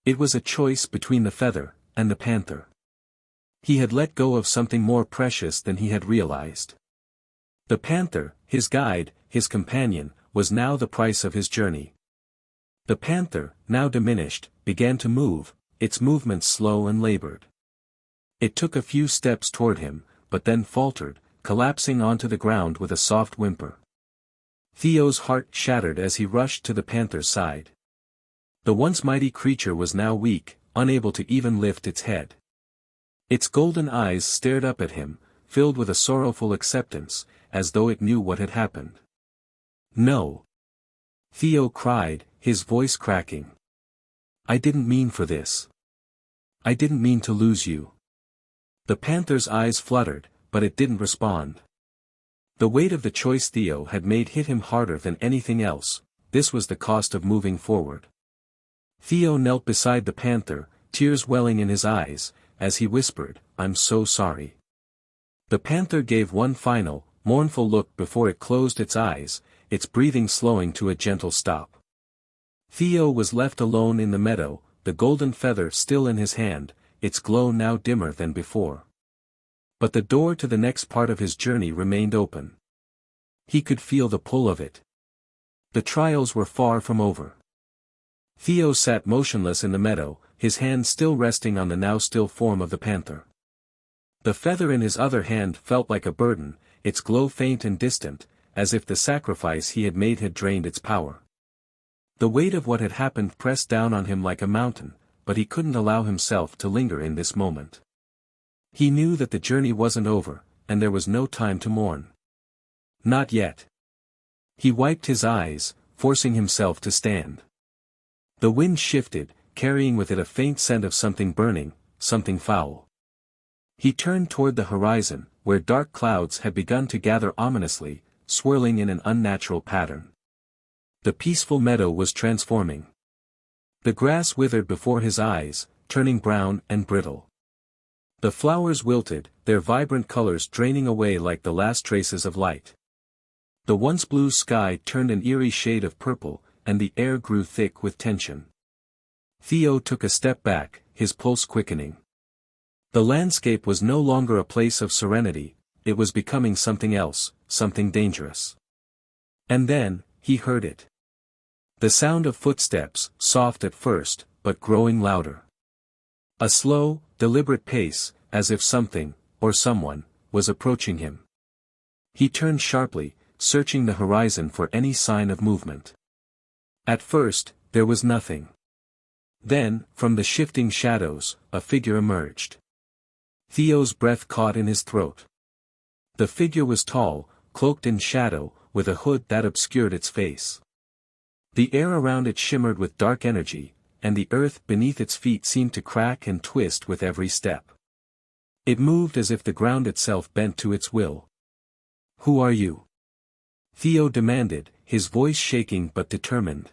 It was a choice between the feather and the panther. He had let go of something more precious than he had realized. The panther, his guide, his companion, was now the price of his journey. The panther, now diminished, began to move, its movements slow and labored. It took a few steps toward him, but then faltered, collapsing onto the ground with a soft whimper. Theo's heart shattered as he rushed to the panther's side. The once mighty creature was now weak, unable to even lift its head. Its golden eyes stared up at him, filled with a sorrowful acceptance, as though it knew what had happened. "No!" Theo cried, his voice cracking. "I didn't mean for this. I didn't mean to lose you." The panther's eyes fluttered, but it didn't respond. The weight of the choice Theo had made hit him harder than anything else, this was the cost of moving forward. Theo knelt beside the panther, tears welling in his eyes, as he whispered, "I'm so sorry." The panther gave one final, mournful look before it closed its eyes, its breathing slowing to a gentle stop. Theo was left alone in the meadow, the golden feather still in his hand, its glow now dimmer than before. But the door to the next part of his journey remained open. He could feel the pull of it. The trials were far from over. Theo sat motionless in the meadow, his hand still resting on the now still form of the panther. The feather in his other hand felt like a burden, its glow faint and distant, as if the sacrifice he had made had drained its power. The weight of what had happened pressed down on him like a mountain, but he couldn't allow himself to linger in this moment. He knew that the journey wasn't over, and there was no time to mourn. Not yet. He wiped his eyes, forcing himself to stand. The wind shifted, carrying with it a faint scent of something burning, something foul. He turned toward the horizon, where dark clouds had begun to gather ominously, swirling in an unnatural pattern. The peaceful meadow was transforming. The grass withered before his eyes, turning brown and brittle. The flowers wilted, their vibrant colors draining away like the last traces of light. The once blue sky turned an eerie shade of purple, and the air grew thick with tension. Theo took a step back, his pulse quickening. The landscape was no longer a place of serenity, it was becoming something else, something dangerous. And then, he heard it. The sound of footsteps, soft at first, but growing louder. A slow, deliberate pace, as if something, or someone, was approaching him. He turned sharply, searching the horizon for any sign of movement. At first, there was nothing. Then, from the shifting shadows, a figure emerged. Theo's breath caught in his throat. The figure was tall, cloaked in shadow, with a hood that obscured its face. The air around it shimmered with dark energy, and the earth beneath its feet seemed to crack and twist with every step. It moved as if the ground itself bent to its will. "Who are you?" Theo demanded, his voice shaking but determined.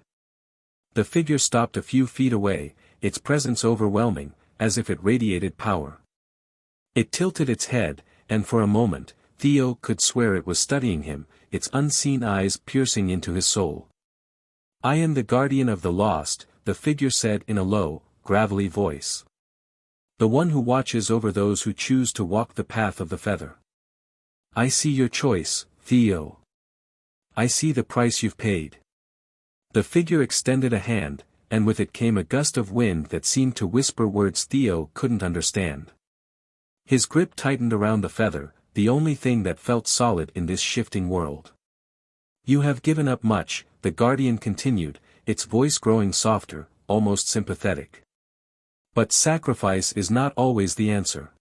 The figure stopped a few feet away, its presence overwhelming, as if it radiated power. It tilted its head, and for a moment, Theo could swear it was studying him, its unseen eyes piercing into his soul. "I am the guardian of the lost," the figure said in a low, gravelly voice. "The one who watches over those who choose to walk the path of the feather. I see your choice, Theo. I see the price you've paid." The figure extended a hand, and with it came a gust of wind that seemed to whisper words Theo couldn't understand. His grip tightened around the feather, the only thing that felt solid in this shifting world. "You have given up much," the guardian continued, its voice growing softer, almost sympathetic. "But sacrifice is not always the answer.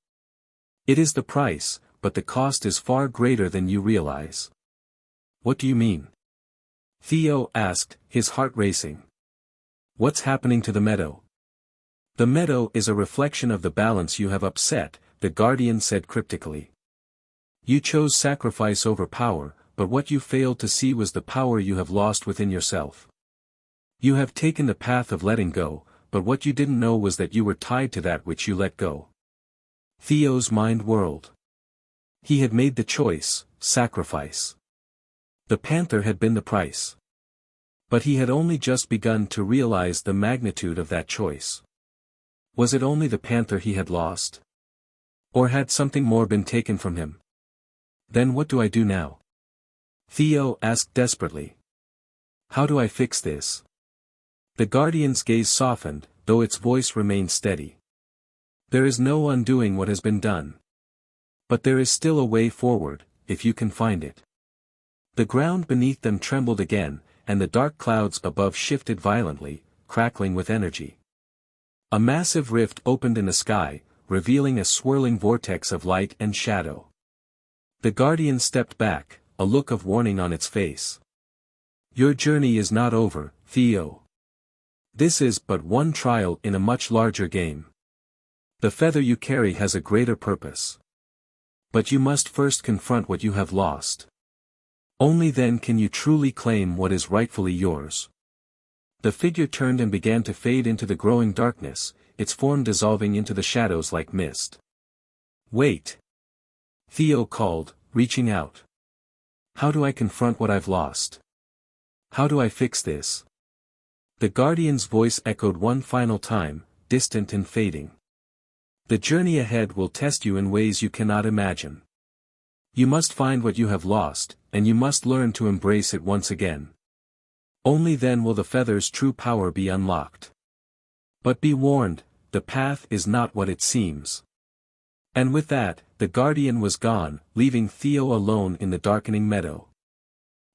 It is the price, but the cost is far greater than you realize." "What do you mean?" Theo asked, his heart racing. "What's happening to the meadow?" "The meadow is a reflection of the balance you have upset," the guardian said cryptically. "You chose sacrifice over power, but what you failed to see was the power you have lost within yourself. You have taken the path of letting go, but what you didn't know was that you were tied to that which you let go." Theo's mind whirled. He had made the choice, sacrifice. The panther had been the price. But he had only just begun to realize the magnitude of that choice. Was it only the panther he had lost? Or had something more been taken from him? "Then what do I do now?" Theo asked desperately. "How do I fix this?" The guardian's gaze softened, though its voice remained steady. "There is no undoing what has been done. But there is still a way forward, if you can find it." The ground beneath them trembled again, and the dark clouds above shifted violently, crackling with energy. A massive rift opened in the sky, revealing a swirling vortex of light and shadow. The guardian stepped back, a look of warning on its face. "Your journey is not over, Theo. This is but one trial in a much larger game. The feather you carry has a greater purpose. But you must first confront what you have lost." Only then can you truly claim what is rightfully yours. The figure turned and began to fade into the growing darkness, its form dissolving into the shadows like mist. Wait! Theo called, reaching out. How do I confront what I've lost? How do I fix this? The guardian's voice echoed one final time, distant and fading. The journey ahead will test you in ways you cannot imagine. You must find what you have lost, and you must learn to embrace it once again. Only then will the feather's true power be unlocked. But be warned, the path is not what it seems. And with that, the guardian was gone, leaving Theo alone in the darkening meadow.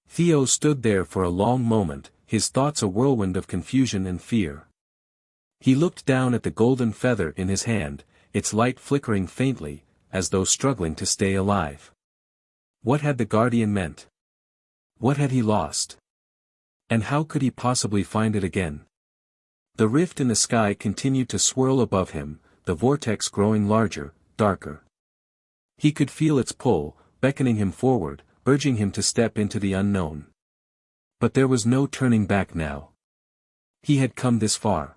Theo stood there for a long moment, his thoughts a whirlwind of confusion and fear. He looked down at the golden feather in his hand, its light flickering faintly, as though struggling to stay alive. What had the guardian meant? What had he lost? And how could he possibly find it again? The rift in the sky continued to swirl above him, the vortex growing larger, darker. He could feel its pull, beckoning him forward, urging him to step into the unknown. But there was no turning back now. He had come this far.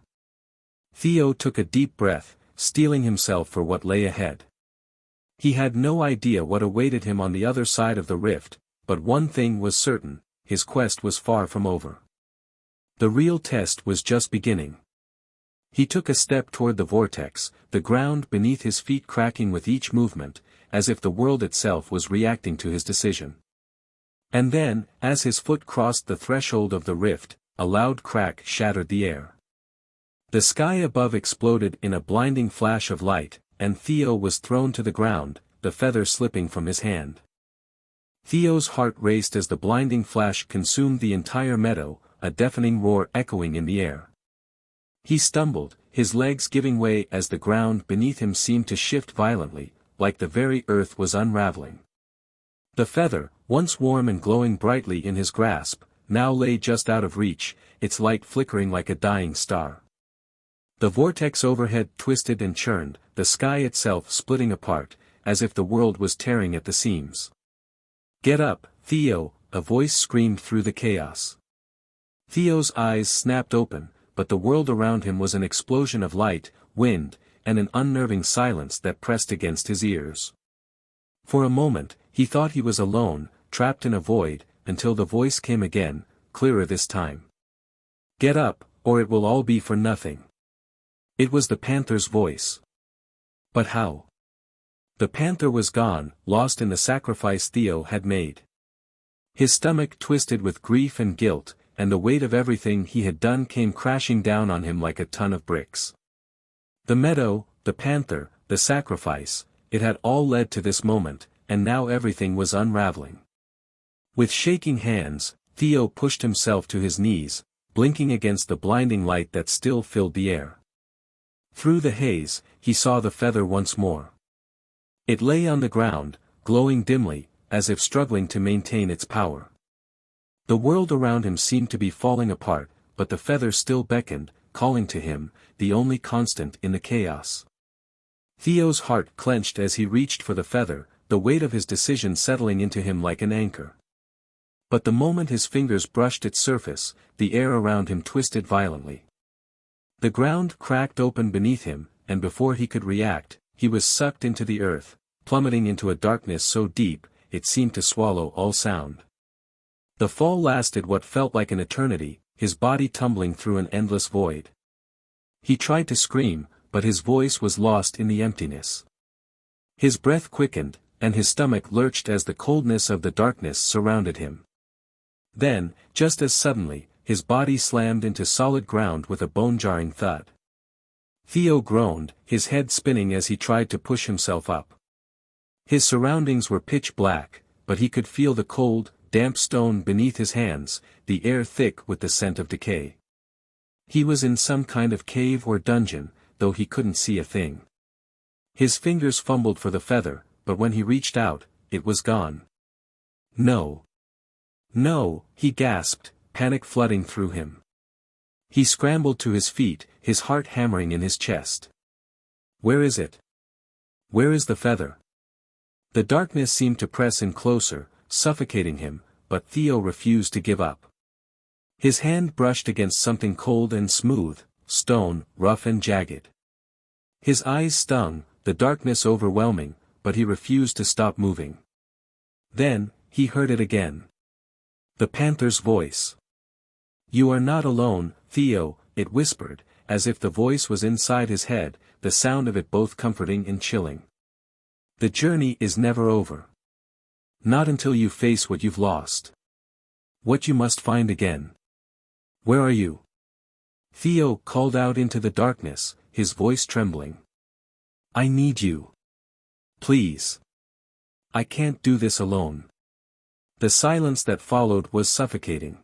Theo took a deep breath, steeling himself for what lay ahead. He had no idea what awaited him on the other side of the rift, but one thing was certain, his quest was far from over. The real test was just beginning. He took a step toward the vortex, the ground beneath his feet cracking with each movement, as if the world itself was reacting to his decision. And then, as his foot crossed the threshold of the rift, a loud crack shattered the air. The sky above exploded in a blinding flash of light, and Theo was thrown to the ground, the feather slipping from his hand. Theo's heart raced as the blinding flash consumed the entire meadow, a deafening roar echoing in the air. He stumbled, his legs giving way as the ground beneath him seemed to shift violently, like the very earth was unraveling. The feather, once warm and glowing brightly in his grasp, now lay just out of reach, its light flickering like a dying star. The vortex overhead twisted and churned, the sky itself splitting apart, as if the world was tearing at the seams. "Get up, Theo," a voice screamed through the chaos. Theo's eyes snapped open, but the world around him was an explosion of light, wind, and an unnerving silence that pressed against his ears. For a moment, he thought he was alone, trapped in a void, until the voice came again, clearer this time. "Get up, or it will all be for nothing." It was the panther's voice. But how? The panther was gone, lost in the sacrifice Theo had made. His stomach twisted with grief and guilt, and the weight of everything he had done came crashing down on him like a ton of bricks. The meadow, the panther, the sacrifice, it had all led to this moment, and now everything was unraveling. With shaking hands, Theo pushed himself to his knees, blinking against the blinding light that still filled the air. Through the haze, he saw the feather once more. It lay on the ground, glowing dimly, as if struggling to maintain its power. The world around him seemed to be falling apart, but the feather still beckoned, calling to him, the only constant in the chaos. Theo's heart clenched as he reached for the feather, the weight of his decision settling into him like an anchor. But the moment his fingers brushed its surface, the air around him twisted violently. The ground cracked open beneath him, and before he could react, he was sucked into the earth, plummeting into a darkness so deep, it seemed to swallow all sound. The fall lasted what felt like an eternity, his body tumbling through an endless void. He tried to scream, but his voice was lost in the emptiness. His breath quickened, and his stomach lurched as the coldness of the darkness surrounded him. Then, just as suddenly, his body slammed into solid ground with a bone-jarring thud. Theo groaned, his head spinning as he tried to push himself up. His surroundings were pitch black, but he could feel the cold, damp stone beneath his hands, the air thick with the scent of decay. He was in some kind of cave or dungeon, though he couldn't see a thing. His fingers fumbled for the feather, but when he reached out, it was gone. "No. No," he gasped, panic flooding through him. He scrambled to his feet, his heart hammering in his chest. "Where is it? Where is the feather?" The darkness seemed to press in closer, suffocating him, but Theo refused to give up. His hand brushed against something cold and smooth, stone, rough and jagged. His eyes stung, the darkness overwhelming, but he refused to stop moving. Then, he heard it again. The panther's voice. "You are not alone, Theo," it whispered, as if the voice was inside his head, the sound of it both comforting and chilling. "The journey is never over. Not until you face what you've lost. What you must find again. Where are you?" Theo called out into the darkness, his voice trembling. "I need you. Please. I can't do this alone." The silence that followed was suffocating.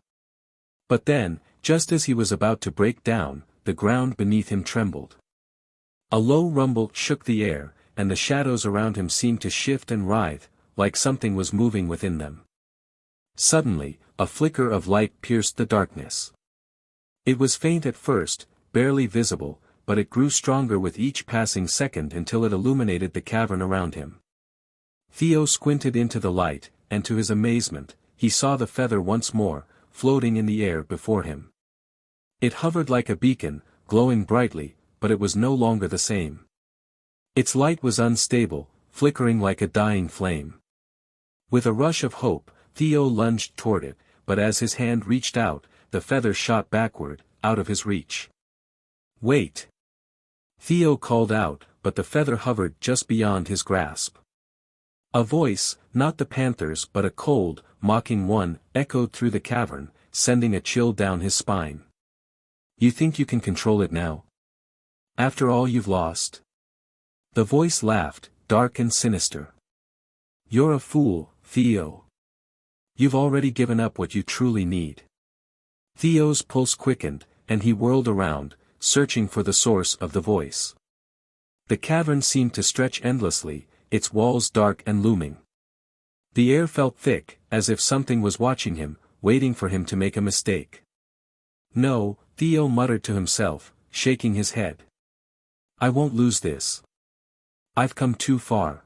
But then, just as he was about to break down, the ground beneath him trembled. A low rumble shook the air, and the shadows around him seemed to shift and writhe, like something was moving within them. Suddenly, a flicker of light pierced the darkness. It was faint at first, barely visible, but it grew stronger with each passing second until it illuminated the cavern around him. Theo squinted into the light, and to his amazement, he saw the feather once more, floating in the air before him. It hovered like a beacon, glowing brightly, but it was no longer the same. Its light was unstable, flickering like a dying flame. With a rush of hope, Theo lunged toward it, but as his hand reached out, the feather shot backward, out of his reach. "Wait!" Theo called out, but the feather hovered just beyond his grasp. A voice, not the panther's but a cold, mocking one, echoed through the cavern, sending a chill down his spine. "You think you can control it now? After all you've lost?" The voice laughed, dark and sinister. "You're a fool, Theo. You've already given up what you truly need." Theo's pulse quickened, and he whirled around, searching for the source of the voice. The cavern seemed to stretch endlessly, its walls dark and looming. The air felt thick, as if something was watching him, waiting for him to make a mistake. "No," Theo muttered to himself, shaking his head. "I won't lose this. I've come too far."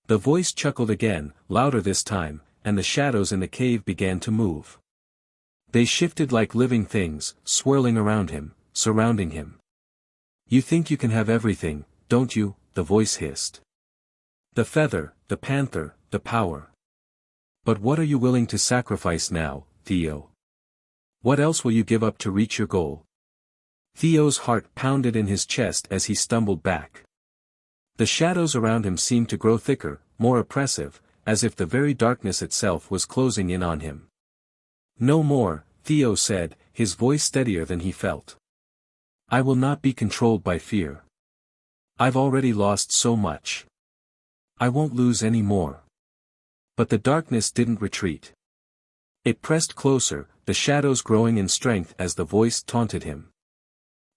The voice chuckled again, louder this time, and the shadows in the cave began to move. They shifted like living things, swirling around him, surrounding him. "You think you can have everything, don't you?" the voice hissed. "The feather, the panther, the power. But what are you willing to sacrifice now, Theo? What else will you give up to reach your goal?" Theo's heart pounded in his chest as he stumbled back. The shadows around him seemed to grow thicker, more oppressive, as if the very darkness itself was closing in on him. "No more," Theo said, his voice steadier than he felt. "I will not be controlled by fear. I've already lost so much. I won't lose any more." But the darkness didn't retreat. It pressed closer, the shadows growing in strength as the voice taunted him.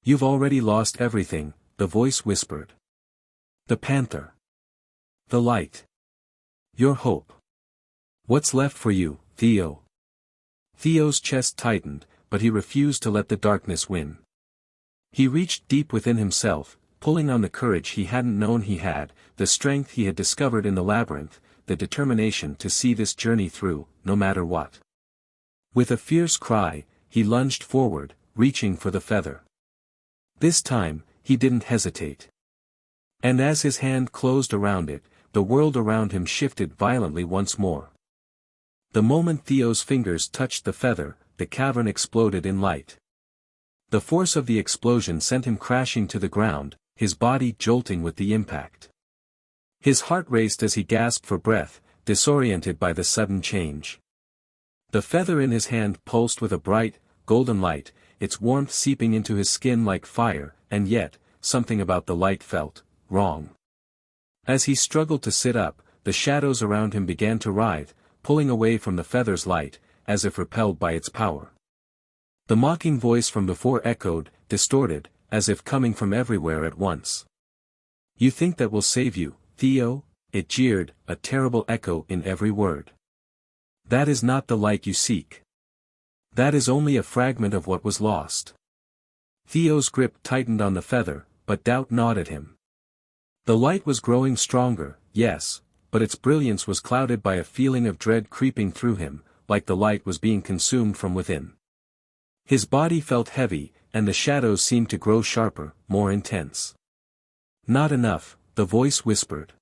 "You've already lost everything," the voice whispered. "The panther. The light. Your hope. What's left for you, Theo?" Theo's chest tightened, but he refused to let the darkness win. He reached deep within himself, pulling on the courage he hadn't known he had, the strength he had discovered in the labyrinth, the determination to see this journey through, no matter what. With a fierce cry, he lunged forward, reaching for the feather. This time, he didn't hesitate. And as his hand closed around it, the world around him shifted violently once more. The moment Theo's fingers touched the feather, the cavern exploded in light. The force of the explosion sent him crashing to the ground, his body jolting with the impact. His heart raced as he gasped for breath, disoriented by the sudden change. The feather in his hand pulsed with a bright, golden light, its warmth seeping into his skin like fire, and yet, something about the light felt wrong. As he struggled to sit up, the shadows around him began to writhe, pulling away from the feather's light, as if repelled by its power. The mocking voice from before echoed, distorted, as if coming from everywhere at once. "You think that will save you, Theo?" it jeered, a terrible echo in every word. "That is not the light you seek. That is only a fragment of what was lost." Theo's grip tightened on the feather, but doubt gnawed at him. The light was growing stronger, yes, but its brilliance was clouded by a feeling of dread creeping through him, like the light was being consumed from within. His body felt heavy, and the shadows seemed to grow sharper, more intense. "Not enough," the voice whispered.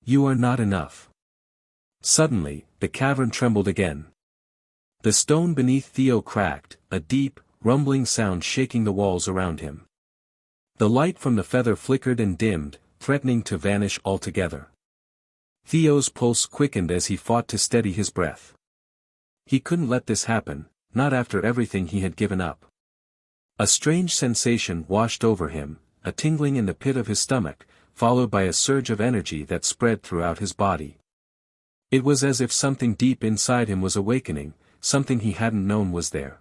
"You are not enough." Suddenly, the cavern trembled again. The stone beneath Theo cracked, a deep, rumbling sound shaking the walls around him. The light from the feather flickered and dimmed, threatening to vanish altogether. Theo's pulse quickened as he fought to steady his breath. He couldn't let this happen, not after everything he had given up. A strange sensation washed over him, a tingling in the pit of his stomach, followed by a surge of energy that spread throughout his body. It was as if something deep inside him was awakening, something he hadn't known was there.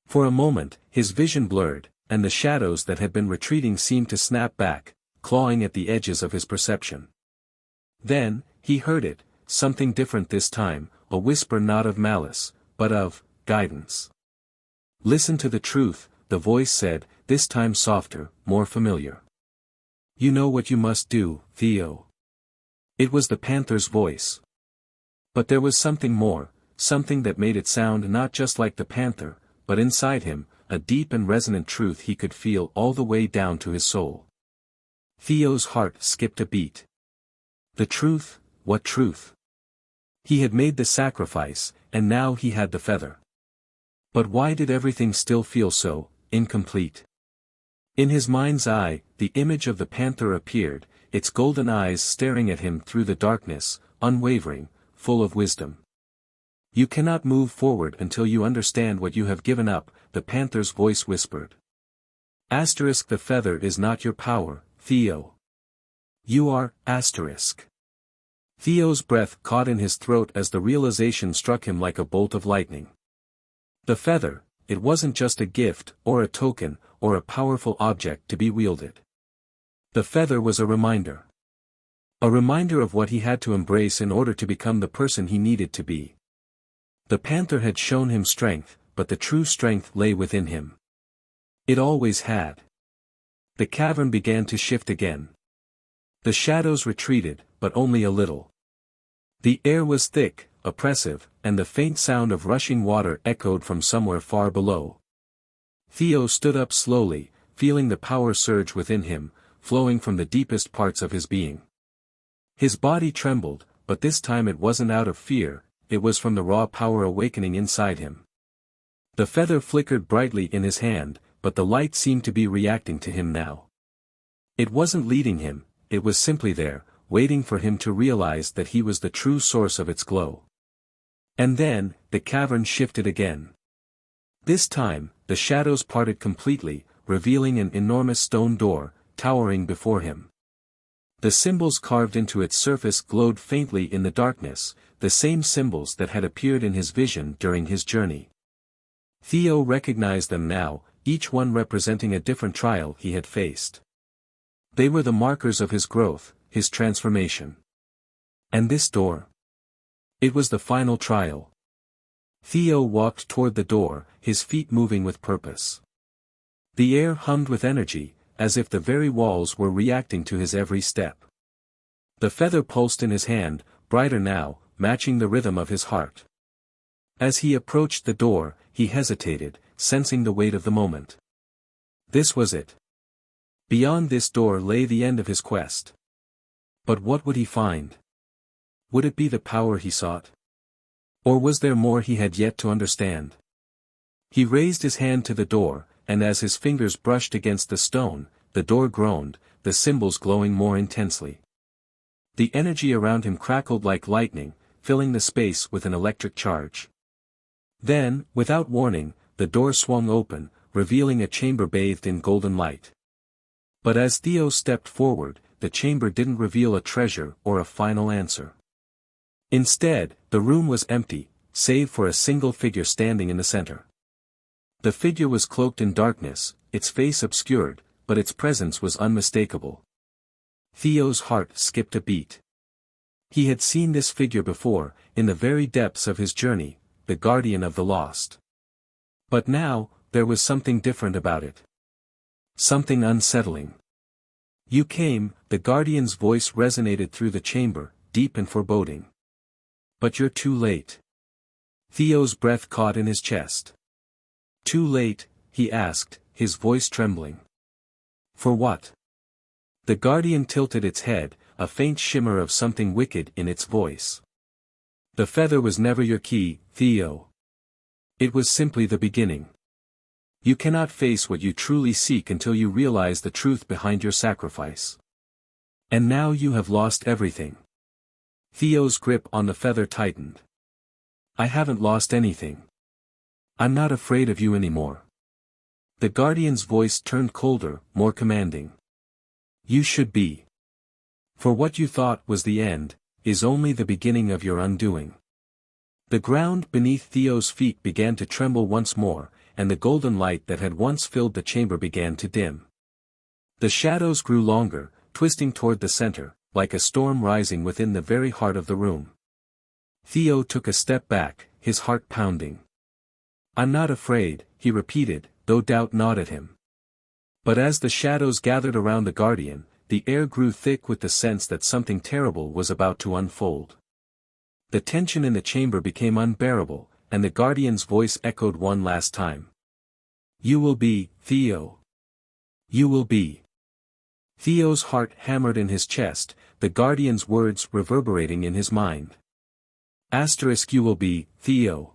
For a moment, his vision blurred, and the shadows that had been retreating seemed to snap back, clawing at the edges of his perception. Then, he heard it, something different this time, a whisper not of malice, but of guidance. "Listen to the truth," the voice said, this time softer, more familiar. "You know what you must do, Theo." It was the panther's voice. But there was something more, something that made it sound not just like the panther, but inside him, a deep and resonant truth he could feel all the way down to his soul. Theo's heart skipped a beat. The truth, what truth? He had made the sacrifice, and now he had the feather. But why did everything still feel so incomplete? In his mind's eye, the image of the panther appeared, its golden eyes staring at him through the darkness, unwavering, full of wisdom. "You cannot move forward until you understand what you have given up," the panther's voice whispered. Asterisk, the feather is not your power, Theo. You are, asterisk. Theo's breath caught in his throat as the realization struck him like a bolt of lightning. The feather, it wasn't just a gift, or a token, or a powerful object to be wielded. The feather was a reminder. A reminder of what he had to embrace in order to become the person he needed to be. The panther had shown him strength, but the true strength lay within him. It always had. The cavern began to shift again. The shadows retreated, but only a little. The air was thick, oppressive, and the faint sound of rushing water echoed from somewhere far below. Theo stood up slowly, feeling the power surge within him, flowing from the deepest parts of his being. His body trembled, but this time it wasn't out of fear, it was from the raw power awakening inside him. The feather flickered brightly in his hand, but the light seemed to be reacting to him now. It wasn't leading him, it was simply there, waiting for him to realize that he was the true source of its glow. And then, the cavern shifted again. This time, the shadows parted completely, revealing an enormous stone door, towering before him. The symbols carved into its surface glowed faintly in the darkness, the same symbols that had appeared in his vision during his journey. Theo recognized them now, each one representing a different trial he had faced. They were the markers of his growth, his transformation. And this door? It was the final trial. Theo walked toward the door, his feet moving with purpose. The air hummed with energy, as if the very walls were reacting to his every step. The feather pulsed in his hand, brighter now, matching the rhythm of his heart. As he approached the door, he hesitated, sensing the weight of the moment. This was it. Beyond this door lay the end of his quest. But what would he find? Would it be the power he sought? Or was there more he had yet to understand? He raised his hand to the door, and as his fingers brushed against the stone, the door groaned, the symbols glowing more intensely. The energy around him crackled like lightning, filling the space with an electric charge. Then, without warning, the door swung open, revealing a chamber bathed in golden light. But as Theo stepped forward, the chamber didn't reveal a treasure or a final answer. Instead, the room was empty, save for a single figure standing in the center. The figure was cloaked in darkness, its face obscured, but its presence was unmistakable. Theo's heart skipped a beat. He had seen this figure before, in the very depths of his journey, the guardian of the lost. But now, there was something different about it. Something unsettling. You came, the guardian's voice resonated through the chamber, deep and foreboding. But you're too late. Theo's breath caught in his chest. Too late, he asked, his voice trembling. For what? The guardian tilted its head, a faint shimmer of something wicked in its voice. The feather was never your key, Theo. It was simply the beginning. You cannot face what you truly seek until you realize the truth behind your sacrifice. And now you have lost everything. Theo's grip on the feather tightened. I haven't lost anything. I'm not afraid of you anymore. The guardian's voice turned colder, more commanding. You should be. For what you thought was the end, is only the beginning of your undoing. The ground beneath Theo's feet began to tremble once more, and the golden light that had once filled the chamber began to dim. The shadows grew longer, twisting toward the center, like a storm rising within the very heart of the room. Theo took a step back, his heart pounding. I'm not afraid, he repeated, though doubt gnawed at him. But as the shadows gathered around the guardian, the air grew thick with the sense that something terrible was about to unfold. The tension in the chamber became unbearable, and the guardian's voice echoed one last time. You will be, Theo. You will be. Theo's heart hammered in his chest, the guardian's words reverberating in his mind. Asterisk you will be, Theo.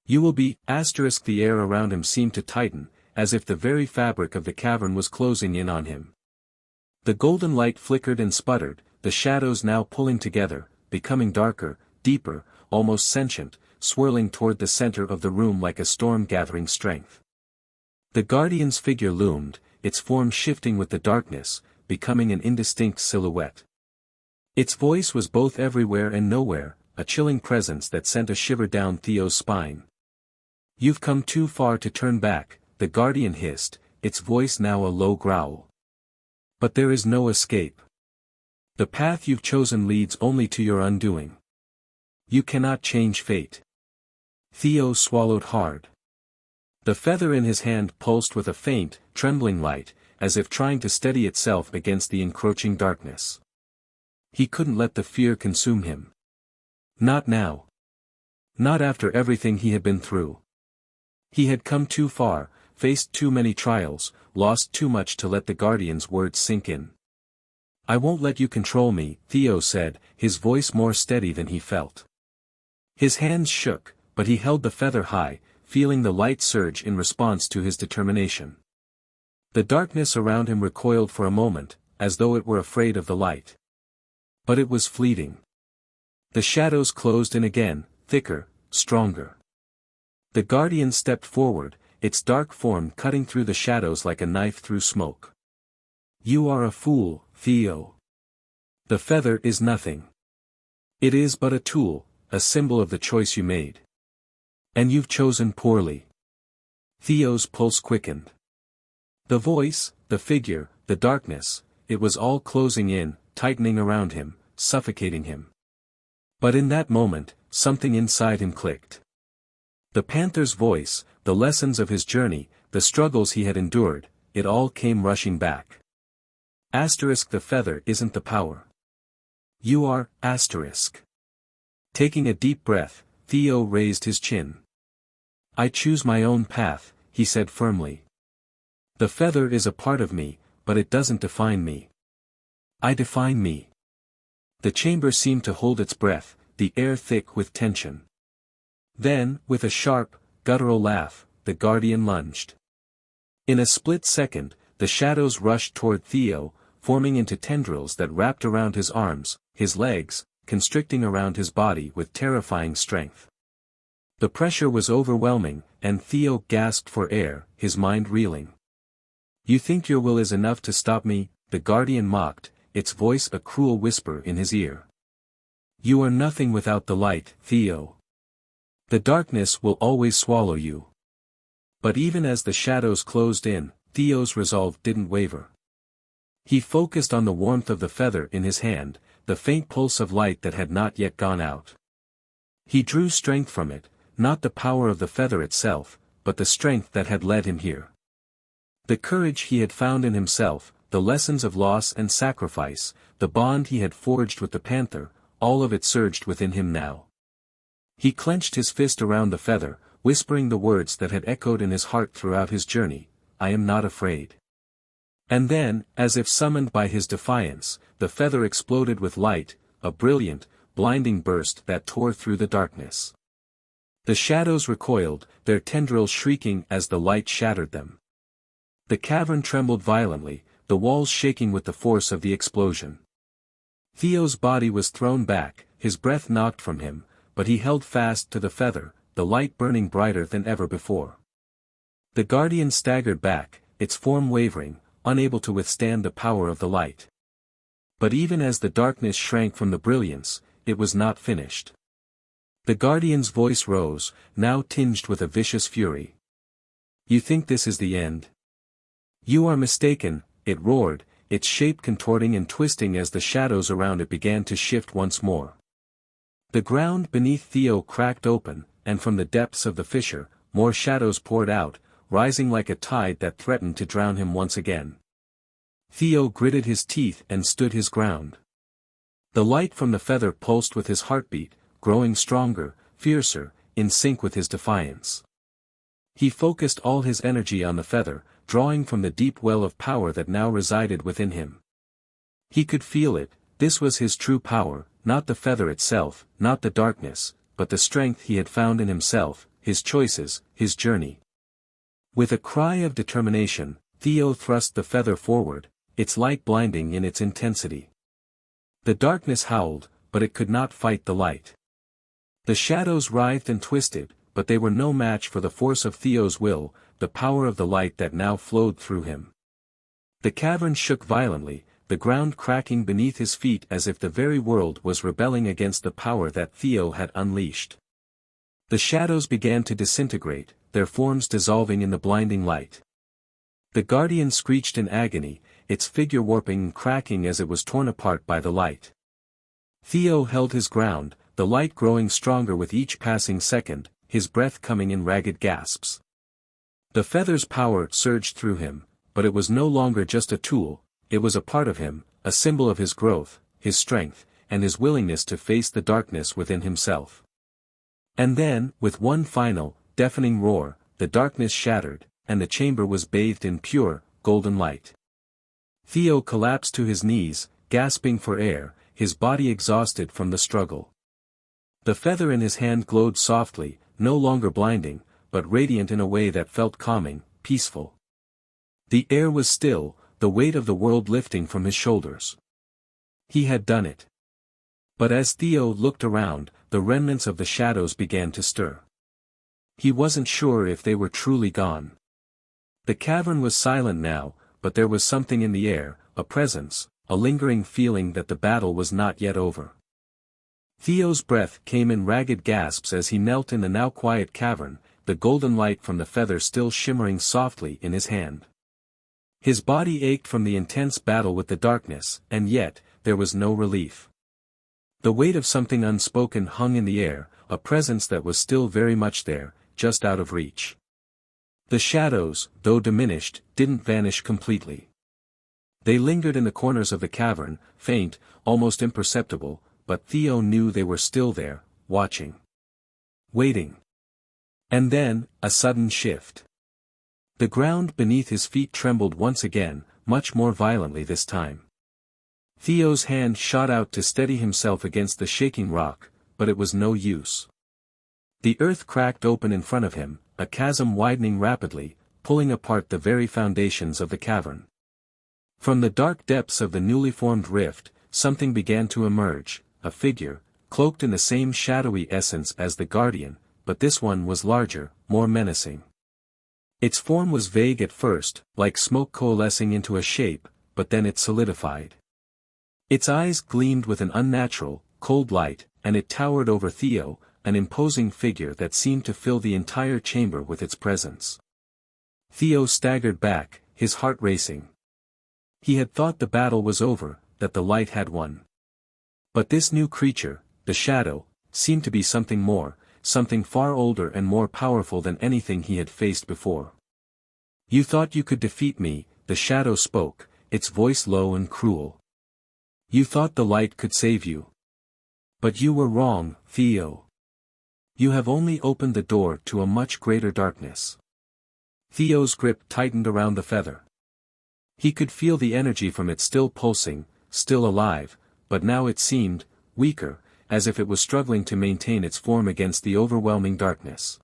You will be, asterisk the air around him seemed to tighten, as if the very fabric of the cavern was closing in on him. The golden light flickered and sputtered, the shadows now pulling together, becoming darker, deeper, almost sentient, swirling toward the center of the room like a storm gathering strength. The guardian's figure loomed, its form shifting with the darkness, becoming an indistinct silhouette. Its voice was both everywhere and nowhere, a chilling presence that sent a shiver down Theo's spine. You've come too far to turn back, the guardian hissed, its voice now a low growl. But there is no escape. The path you've chosen leads only to your undoing. You cannot change fate. Theo swallowed hard. The feather in his hand pulsed with a faint, trembling light, as if trying to steady itself against the encroaching darkness. He couldn't let the fear consume him. Not now. Not after everything he had been through. He had come too far, faced too many trials, lost too much to let the guardian's words sink in. I won't let you control me, Theo said, his voice more steady than he felt. His hands shook, but he held the feather high, feeling the light surge in response to his determination. The darkness around him recoiled for a moment, as though it were afraid of the light. But it was fleeting. The shadows closed in again, thicker, stronger. The guardian stepped forward, its dark form cutting through the shadows like a knife through smoke. You are a fool, Theo. The feather is nothing. It is but a tool, a symbol of the choice you made. And you've chosen poorly. Theo's pulse quickened. The voice, the figure, the darkness, it was all closing in, tightening around him, suffocating him. But in that moment, something inside him clicked. The panther's voice, the lessons of his journey, the struggles he had endured, it all came rushing back. Asterisk the feather isn't the power. You are, asterisk. Taking a deep breath, Theo raised his chin. I choose my own path, he said firmly. The feather is a part of me, but it doesn't define me. I define me. The chamber seemed to hold its breath, the air thick with tension. Then, with a sharp, guttural laugh, the guardian lunged. In a split second, the shadows rushed toward Theo, forming into tendrils that wrapped around his arms, his legs, constricting around his body with terrifying strength. The pressure was overwhelming, and Theo gasped for air, his mind reeling. You think your will is enough to stop me, the guardian mocked, its voice a cruel whisper in his ear. You are nothing without the light, Theo. The darkness will always swallow you. But even as the shadows closed in, Theo's resolve didn't waver. He focused on the warmth of the feather in his hand, the faint pulse of light that had not yet gone out. He drew strength from it, not the power of the feather itself, but the strength that had led him here. The courage he had found in himself, the lessons of loss and sacrifice, the bond he had forged with the panther, all of it surged within him now. He clenched his fist around the feather, whispering the words that had echoed in his heart throughout his journey, "I am not afraid." And then, as if summoned by his defiance, the feather exploded with light, a brilliant, blinding burst that tore through the darkness. The shadows recoiled, their tendrils shrieking as the light shattered them. The cavern trembled violently, the walls shaking with the force of the explosion. Theo's body was thrown back, his breath knocked from him, but he held fast to the feather, the light burning brighter than ever before. The guardian staggered back, its form wavering, unable to withstand the power of the light. But even as the darkness shrank from the brilliance, it was not finished. The guardian's voice rose, now tinged with a vicious fury. "You think this is the end? You are mistaken," it roared, its shape contorting and twisting as the shadows around it began to shift once more. The ground beneath Theo cracked open, and from the depths of the fissure, more shadows poured out, rising like a tide that threatened to drown him once again. Theo gritted his teeth and stood his ground. The light from the feather pulsed with his heartbeat, growing stronger, fiercer, in sync with his defiance. He focused all his energy on the feather, drawing from the deep well of power that now resided within him. He could feel it, this was his true power, not the feather itself, not the darkness, but the strength he had found in himself, his choices, his journey. With a cry of determination, Theo thrust the feather forward, its light blinding in its intensity. The darkness howled, but it could not fight the light. The shadows writhed and twisted, but they were no match for the force of Theo's will, the power of the light that now flowed through him. The cavern shook violently, the ground cracking beneath his feet as if the very world was rebelling against the power that Theo had unleashed. The shadows began to disintegrate, their forms dissolving in the blinding light. The guardian screeched in agony, its figure warping and cracking as it was torn apart by the light. Theo held his ground, the light growing stronger with each passing second, his breath coming in ragged gasps. The feather's power surged through him, but it was no longer just a tool, it was a part of him, a symbol of his growth, his strength, and his willingness to face the darkness within himself. And then, with one final, deafening roar, the darkness shattered, and the chamber was bathed in pure, golden light. Theo collapsed to his knees, gasping for air, his body exhausted from the struggle. The feather in his hand glowed softly, no longer blinding, but radiant in a way that felt calming, peaceful. The air was still, the weight of the world lifting from his shoulders. He had done it. But as Theo looked around, the remnants of the shadows began to stir. He wasn't sure if they were truly gone. The cavern was silent now, but there was something in the air, a presence, a lingering feeling that the battle was not yet over. Theo's breath came in ragged gasps as he knelt in the now quiet cavern, the golden light from the feather still shimmering softly in his hand. His body ached from the intense battle with the darkness, and yet, there was no relief. The weight of something unspoken hung in the air, a presence that was still very much there, just out of reach. The shadows, though diminished, didn't vanish completely. They lingered in the corners of the cavern, faint, almost imperceptible, but Theo knew they were still there, watching. Waiting. And then, a sudden shift. The ground beneath his feet trembled once again, much more violently this time. Theo's hand shot out to steady himself against the shaking rock, but it was no use. The earth cracked open in front of him, a chasm widening rapidly, pulling apart the very foundations of the cavern. From the dark depths of the newly formed rift, something began to emerge, a figure, cloaked in the same shadowy essence as the guardian, but this one was larger, more menacing. Its form was vague at first, like smoke coalescing into a shape, but then it solidified. Its eyes gleamed with an unnatural, cold light, and it towered over Theo, an imposing figure that seemed to fill the entire chamber with its presence. Theo staggered back, his heart racing. He had thought the battle was over, that the light had won. But this new creature, the shadow, seemed to be something more, something far older and more powerful than anything he had faced before. "You thought you could defeat me," the shadow spoke, its voice low and cruel. "You thought the light could save you. But you were wrong, Theo. You have only opened the door to a much greater darkness. Theo's grip tightened around the feather. He could feel the energy from it still pulsing, still alive, but now it seemed weaker, as if it was struggling to maintain its form against the overwhelming darkness.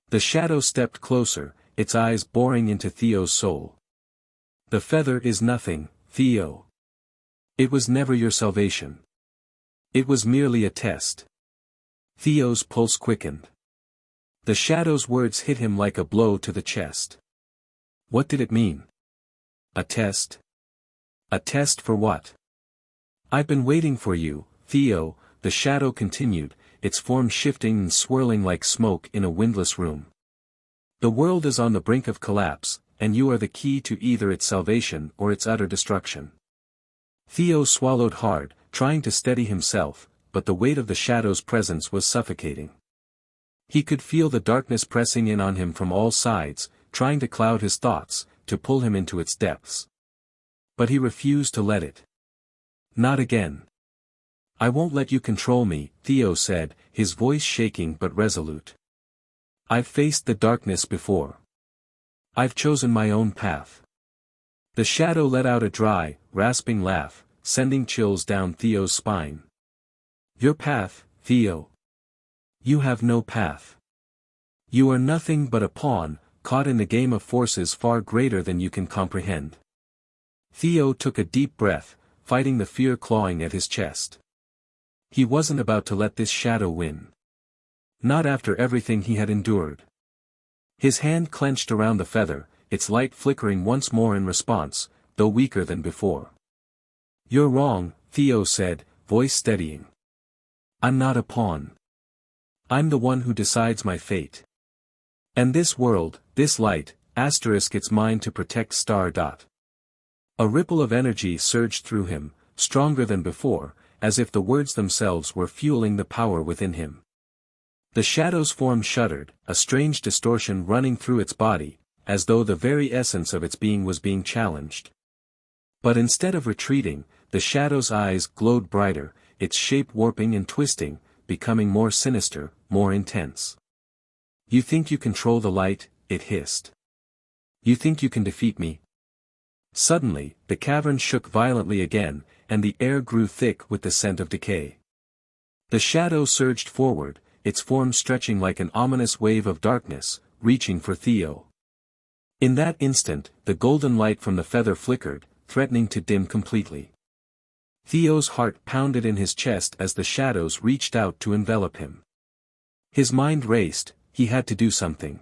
The shadow stepped closer, its eyes boring into Theo's soul. The feather is nothing, Theo. It was never your salvation. It was merely a test. Theo's pulse quickened. The shadow's words hit him like a blow to the chest. What did it mean? A test? A test for what? I've been waiting for you, Theo, the shadow continued, its form shifting and swirling like smoke in a windless room. The world is on the brink of collapse, and you are the key to either its salvation or its utter destruction. Theo swallowed hard, trying to steady himself, but the weight of the shadow's presence was suffocating. He could feel the darkness pressing in on him from all sides, trying to cloud his thoughts, to pull him into its depths. But he refused to let it. Not again. I won't let you control me, Theo said, his voice shaking but resolute. I've faced the darkness before. I've chosen my own path. The shadow let out a dry, rasping laugh, sending chills down Theo's spine. Your path, Theo. You have no path. You are nothing but a pawn, caught in the game of forces far greater than you can comprehend. Theo took a deep breath, fighting the fear clawing at his chest. He wasn't about to let this shadow win. Not after everything he had endured. His hand clenched around the feather, its light flickering once more in response, though weaker than before. You're wrong, Theo said, voice steadying. I'm not a pawn. I'm the one who decides my fate. And this world, this light, it's mine to protect star. A ripple of energy surged through him, stronger than before, as if the words themselves were fueling the power within him. The shadow's form shuddered, a strange distortion running through its body, as though the very essence of its being was being challenged. But instead of retreating, the shadow's eyes glowed brighter, its shape warping and twisting, becoming more sinister, more intense. You think you control the light, it hissed. You think you can defeat me? Suddenly, the cavern shook violently again, and the air grew thick with the scent of decay. The shadow surged forward, its form stretching like an ominous wave of darkness, reaching for Theo. In that instant, the golden light from the feather flickered, threatening to dim completely. Theo's heart pounded in his chest as the shadows reached out to envelop him. His mind raced, he had to do something.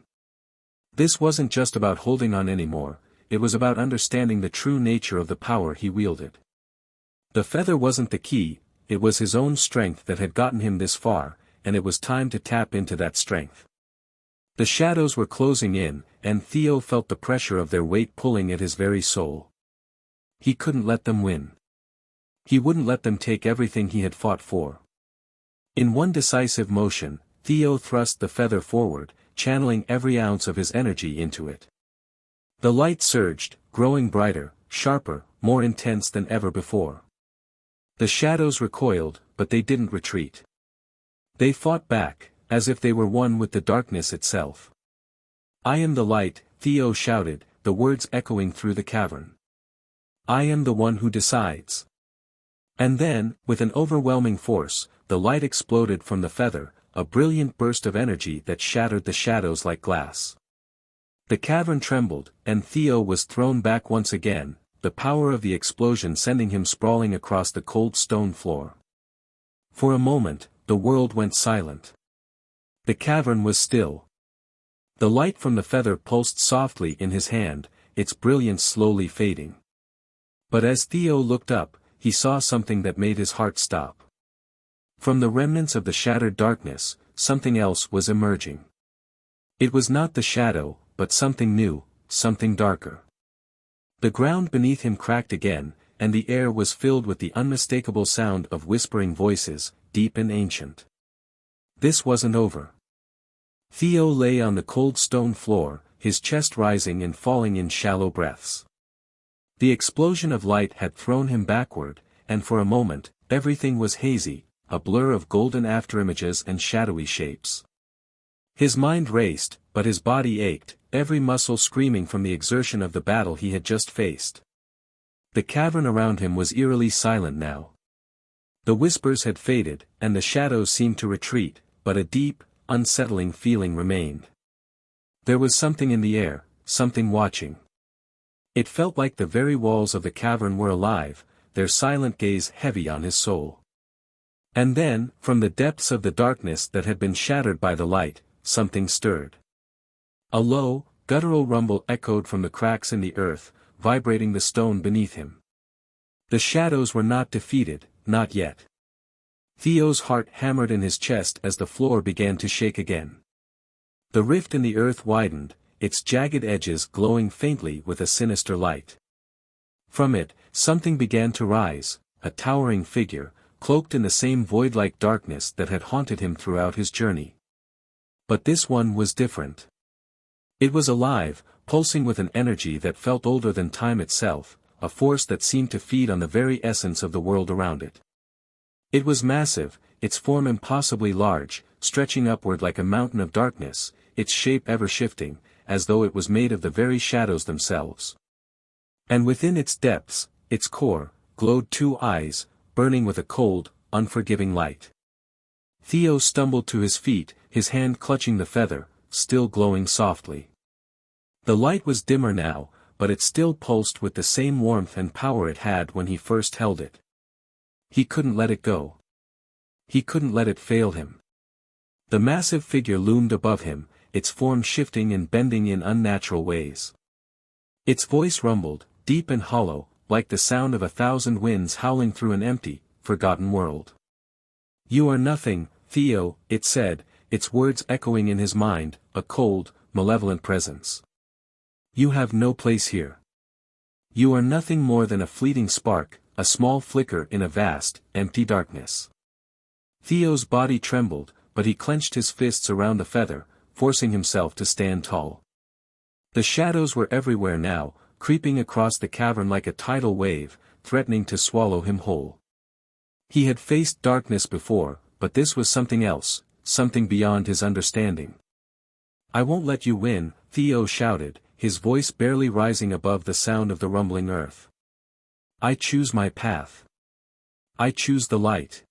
This wasn't just about holding on anymore, it was about understanding the true nature of the power he wielded. The feather wasn't the key, it was his own strength that had gotten him this far, and it was time to tap into that strength. The shadows were closing in, and Theo felt the pressure of their weight pulling at his very soul. He couldn't let them win. He wouldn't let them take everything he had fought for. In one decisive motion, Theo thrust the feather forward, channeling every ounce of his energy into it. The light surged, growing brighter, sharper, more intense than ever before. The shadows recoiled, but they didn't retreat. They fought back, as if they were one with the darkness itself. I am the light, Theo shouted, the words echoing through the cavern. I am the one who decides. And then, with an overwhelming force, the light exploded from the feather, a brilliant burst of energy that shattered the shadows like glass. The cavern trembled, and Theo was thrown back once again, the power of the explosion sending him sprawling across the cold stone floor. For a moment, the world went silent. The cavern was still. The light from the feather pulsed softly in his hand, its brilliance slowly fading. But as Theo looked up, he saw something that made his heart stop. From the remnants of the shattered darkness, something else was emerging. It was not the shadow, but something new, something darker. The ground beneath him cracked again, and the air was filled with the unmistakable sound of whispering voices, deep and ancient. This wasn't over. Theo lay on the cold stone floor, his chest rising and falling in shallow breaths. The explosion of light had thrown him backward, and for a moment, everything was hazy, a blur of golden afterimages and shadowy shapes. His mind raced, but his body ached, every muscle screaming from the exertion of the battle he had just faced. The cavern around him was eerily silent now. The whispers had faded, and the shadows seemed to retreat, but a deep, unsettling feeling remained. There was something in the air, something watching. It felt like the very walls of the cavern were alive, their silent gaze heavy on his soul. And then, from the depths of the darkness that had been shattered by the light, something stirred. A low, guttural rumble echoed from the cracks in the earth, vibrating the stone beneath him. The shadows were not defeated, not yet. Theo's heart hammered in his chest as the floor began to shake again. The rift in the earth widened, its jagged edges glowing faintly with a sinister light. From it, something began to rise, a towering figure, cloaked in the same void-like darkness that had haunted him throughout his journey. But this one was different. It was alive, pulsing with an energy that felt older than time itself, a force that seemed to feed on the very essence of the world around it. It was massive, its form impossibly large, stretching upward like a mountain of darkness, its shape ever shifting, as though it was made of the very shadows themselves. And within its depths, its core, glowed two eyes, burning with a cold, unforgiving light. Theo stumbled to his feet, his hand clutching the feather, still glowing softly. The light was dimmer now, but it still pulsed with the same warmth and power it had when he first held it. He couldn't let it go. He couldn't let it fail him. The massive figure loomed above him, its form shifting and bending in unnatural ways. Its voice rumbled, deep and hollow, like the sound of 1,000 winds howling through an empty, forgotten world. "You are nothing, Theo," it said, its words echoing in his mind, a cold, malevolent presence. "You have no place here. You are nothing more than a fleeting spark, a small flicker in a vast, empty darkness." Theo's body trembled, but he clenched his fists around the feather, forcing himself to stand tall. The shadows were everywhere now, creeping across the cavern like a tidal wave, threatening to swallow him whole. He had faced darkness before, but this was something else, something beyond his understanding. "I won't let you win," Theo shouted, his voice barely rising above the sound of the rumbling earth. "I choose my path. I choose the light."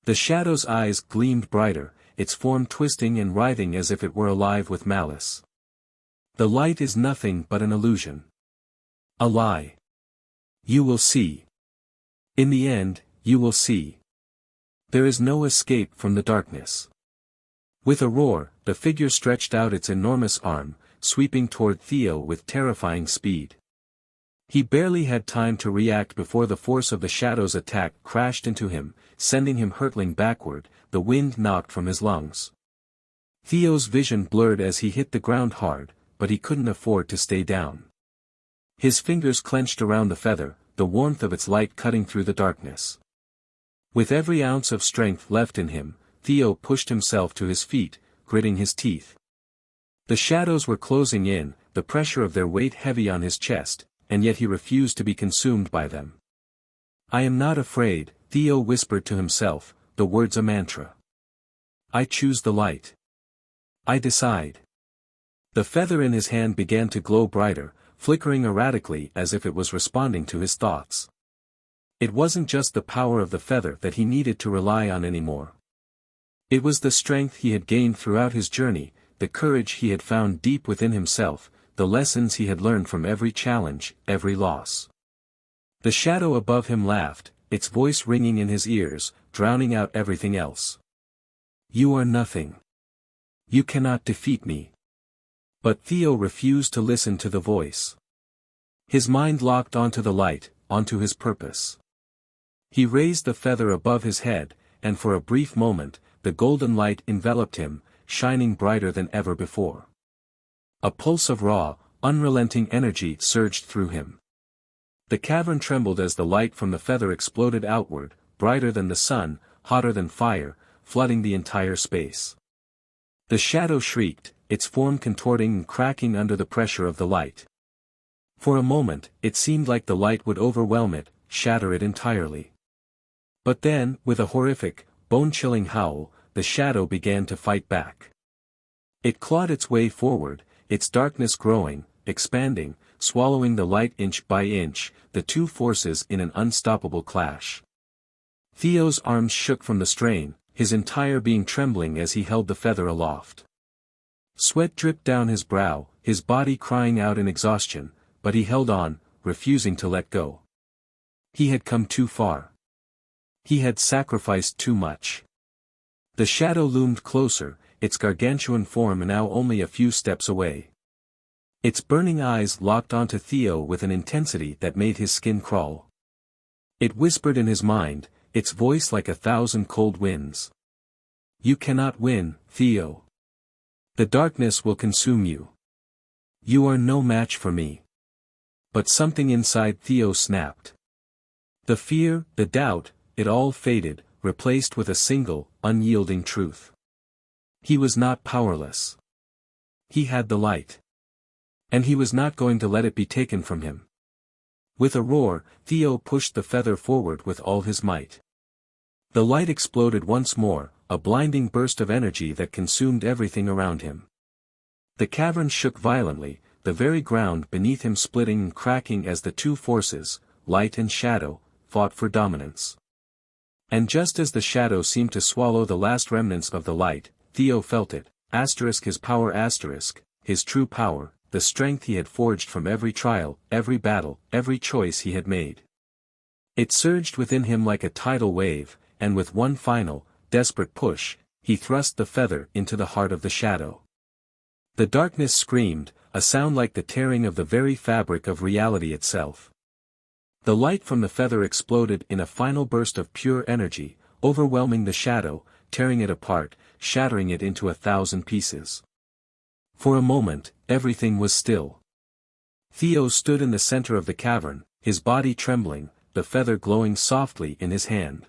The shadow's eyes gleamed brighter, its form twisting and writhing as if it were alive with malice. "The light is nothing but an illusion. A lie. You will see. In the end, you will see. There is no escape from the darkness." With a roar, the figure stretched out its enormous arm, sweeping toward Theo with terrifying speed. He barely had time to react before the force of the shadow's attack crashed into him, sending him hurtling backward, the wind knocked from his lungs. Theo's vision blurred as he hit the ground hard, but he couldn't afford to stay down. His fingers clenched around the feather, the warmth of its light cutting through the darkness. With every ounce of strength left in him, Theo pushed himself to his feet, gritting his teeth. The shadows were closing in, the pressure of their weight heavy on his chest, and yet he refused to be consumed by them. "I am not afraid," Theo whispered to himself, the words a mantra. "I choose the light. I decide." The feather in his hand began to glow brighter, flickering erratically as if it was responding to his thoughts. It wasn't just the power of the feather that he needed to rely on anymore. It was the strength he had gained throughout his journey, the courage he had found deep within himself, the lessons he had learned from every challenge, every loss. The shadow above him laughed, its voice ringing in his ears, drowning out everything else. "You are nothing. You cannot defeat me." But Theo refused to listen to the voice. His mind locked onto the light, onto his purpose. He raised the feather above his head, and for a brief moment, the golden light enveloped him, shining brighter than ever before. A pulse of raw, unrelenting energy surged through him. The cavern trembled as the light from the feather exploded outward, brighter than the sun, hotter than fire, flooding the entire space. The shadow shrieked, its form contorting and cracking under the pressure of the light. For a moment, it seemed like the light would overwhelm it, shatter it entirely. But then, with a horrific, bone-chilling howl, the shadow began to fight back. It clawed its way forward, its darkness growing, expanding, swallowing the light inch by inch, the two forces in an unstoppable clash. Theo's arms shook from the strain, his entire being trembling as he held the feather aloft. Sweat dripped down his brow, his body crying out in exhaustion, but he held on, refusing to let go. He had come too far. He had sacrificed too much. The shadow loomed closer, its gargantuan form now only a few steps away. Its burning eyes locked onto Theo with an intensity that made his skin crawl. It whispered in his mind, its voice like 1,000 cold winds. You cannot win, Theo. The darkness will consume you. You are no match for me. But something inside Theo snapped. The fear, the doubt, it all faded, replaced with a single, unyielding truth. He was not powerless. He had the light. And he was not going to let it be taken from him. With a roar, Theo pushed the feather forward with all his might. The light exploded once more, a blinding burst of energy that consumed everything around him. The cavern shook violently, the very ground beneath him splitting and cracking as the two forces, light and shadow, fought for dominance. And just as the shadow seemed to swallow the last remnants of the light, Theo felt it, his power his true power, the strength he had forged from every trial, every battle, every choice he had made. It surged within him like a tidal wave, and with one final, desperate push, he thrust the feather into the heart of the shadow. The darkness screamed, a sound like the tearing of the very fabric of reality itself. The light from the feather exploded in a final burst of pure energy, overwhelming the shadow, tearing it apart, shattering it into 1,000 pieces. For a moment, everything was still. Theo stood in the center of the cavern, his body trembling, the feather glowing softly in his hand.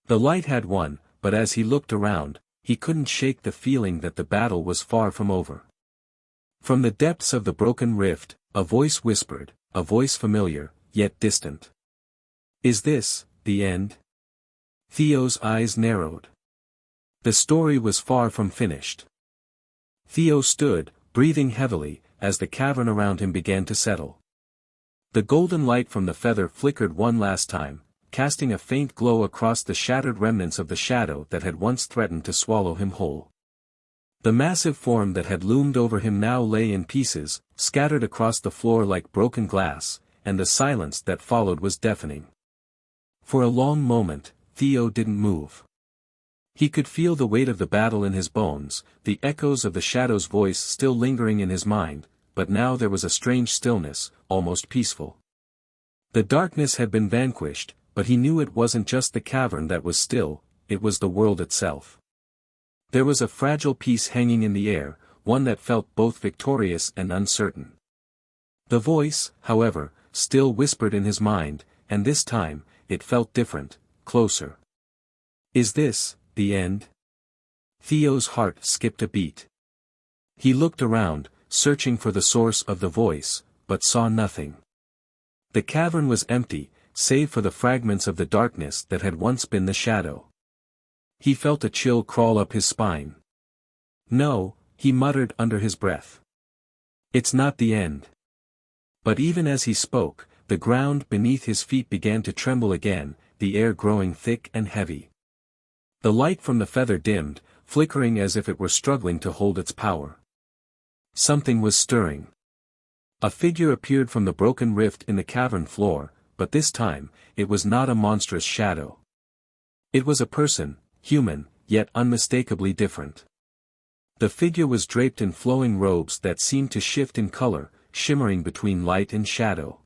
The light had won, but as he looked around, he couldn't shake the feeling that the battle was far from over. From the depths of the broken rift, a voice whispered, a voice familiar, yet distant. Is this, the end? Theo's eyes narrowed. The story was far from finished. Theo stood, breathing heavily, as the cavern around him began to settle. The golden light from the feather flickered one last time, casting a faint glow across the shattered remnants of the shadow that had once threatened to swallow him whole. The massive form that had loomed over him now lay in pieces, scattered across the floor like broken glass, and the silence that followed was deafening. For a long moment, Theo didn't move. He could feel the weight of the battle in his bones, the echoes of the shadow's voice still lingering in his mind, but now there was a strange stillness, almost peaceful. The darkness had been vanquished, but he knew it wasn't just the cavern that was still, it was the world itself. There was a fragile peace hanging in the air, one that felt both victorious and uncertain. The voice, however, still whispered in his mind, and this time, it felt different, closer. Is this, the end? Theo's heart skipped a beat. He looked around, searching for the source of the voice, but saw nothing. The cavern was empty, save for the fragments of the darkness that had once been the shadow. He felt a chill crawl up his spine. No, he muttered under his breath. It's not the end. But even as he spoke, the ground beneath his feet began to tremble again, the air growing thick and heavy. The light from the feather dimmed, flickering as if it were struggling to hold its power. Something was stirring. A figure appeared from the broken rift in the cavern floor, but this time, it was not a monstrous shadow. It was a person, human, yet unmistakably different. The figure was draped in flowing robes that seemed to shift in color, shimmering between light and shadow.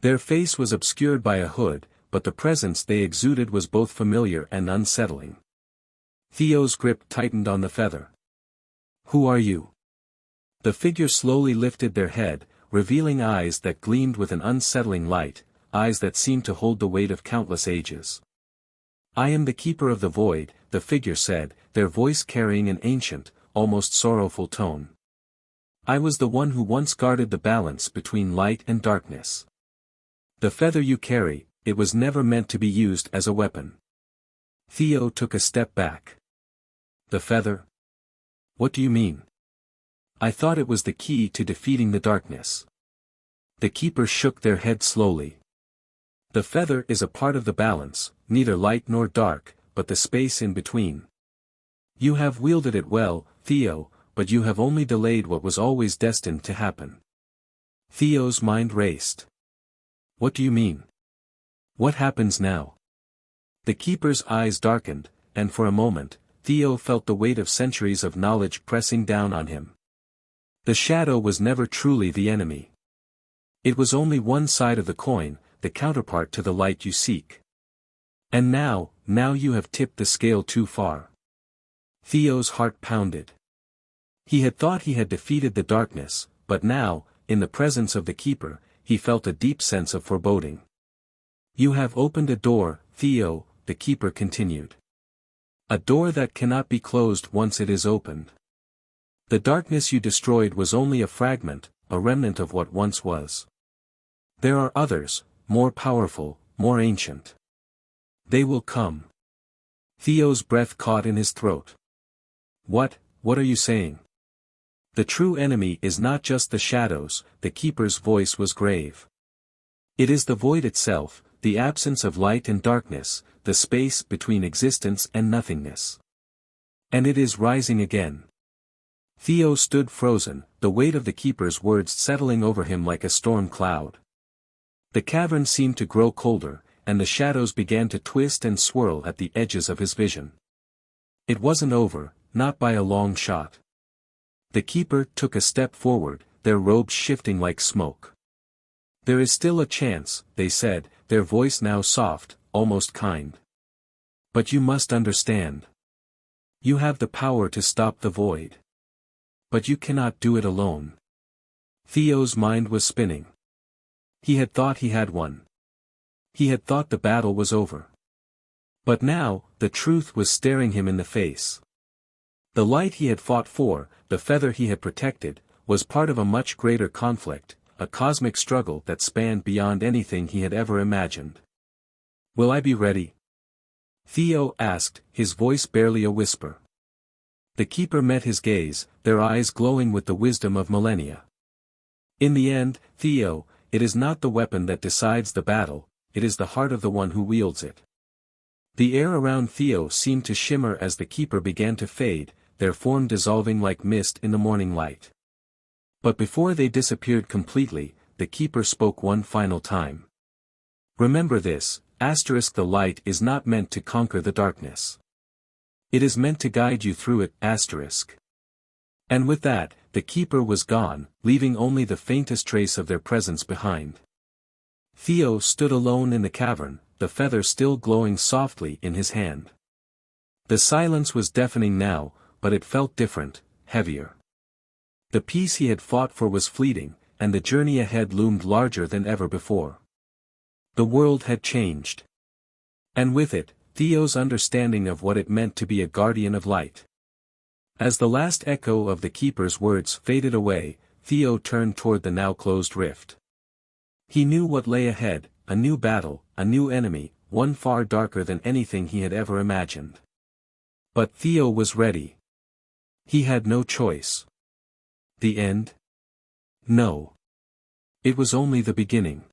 Their face was obscured by a hood, but the presence they exuded was both familiar and unsettling. Theo's grip tightened on the feather. Who are you? The figure slowly lifted their head, revealing eyes that gleamed with an unsettling light, eyes that seemed to hold the weight of countless ages. I am the keeper of the void, the figure said, their voice carrying an ancient, almost sorrowful tone. I was the one who once guarded the balance between light and darkness. The feather you carry, it was never meant to be used as a weapon. Theo took a step back. The feather? What do you mean? I thought it was the key to defeating the darkness. The keepers shook their head slowly. The feather is a part of the balance, neither light nor dark, but the space in between. You have wielded it well, Theo, but you have only delayed what was always destined to happen. Theo's mind raced. What do you mean? What happens now? The keeper's eyes darkened, and for a moment, Theo felt the weight of centuries of knowledge pressing down on him. The shadow was never truly the enemy. It was only one side of the coin, the counterpart to the light you seek. And now you have tipped the scale too far. Theo's heart pounded. He had thought he had defeated the darkness, but now, in the presence of the keeper, he felt a deep sense of foreboding. You have opened a door, Theo, the keeper continued. A door that cannot be closed once it is opened. The darkness you destroyed was only a fragment, a remnant of what once was. There are others, more powerful, more ancient. They will come. Theo's breath caught in his throat. What are you saying? The true enemy is not just the shadows, the keeper's voice was grave. It is the void itself, the absence of light and darkness, the space between existence and nothingness. And it is rising again. Theo stood frozen, the weight of the keeper's words settling over him like a storm cloud. The cavern seemed to grow colder, and the shadows began to twist and swirl at the edges of his vision. It wasn't over, not by a long shot. The keeper took a step forward, their robes shifting like smoke. There is still a chance, they said, their voice now soft, almost kind. But you must understand. You have the power to stop the void. But you cannot do it alone. Theo's mind was spinning. He had thought he had won. He had thought the battle was over. But now, the truth was staring him in the face. The light he had fought for, the feather he had protected, was part of a much greater conflict, a cosmic struggle that spanned beyond anything he had ever imagined. Will I be ready? Theo asked, his voice barely a whisper. The keeper met his gaze, their eyes glowing with the wisdom of millennia. In the end, Theo, it is not the weapon that decides the battle, it is the heart of the one who wields it. The air around Theo seemed to shimmer as the keeper began to fade, their form dissolving like mist in the morning light. But before they disappeared completely, the keeper spoke one final time. Remember this, the light is not meant to conquer the darkness. It is meant to guide you through it, And with that, the keeper was gone, leaving only the faintest trace of their presence behind. Theo stood alone in the cavern, the feather still glowing softly in his hand. The silence was deafening now, but it felt different, heavier. The peace he had fought for was fleeting, and the journey ahead loomed larger than ever before. The world had changed. And with it, Theo's understanding of what it meant to be a guardian of light. As the last echo of the keeper's words faded away, Theo turned toward the now closed rift. He knew what lay ahead, a new battle, a new enemy, one far darker than anything he had ever imagined. But Theo was ready. He had no choice. The end? No. It was only the beginning.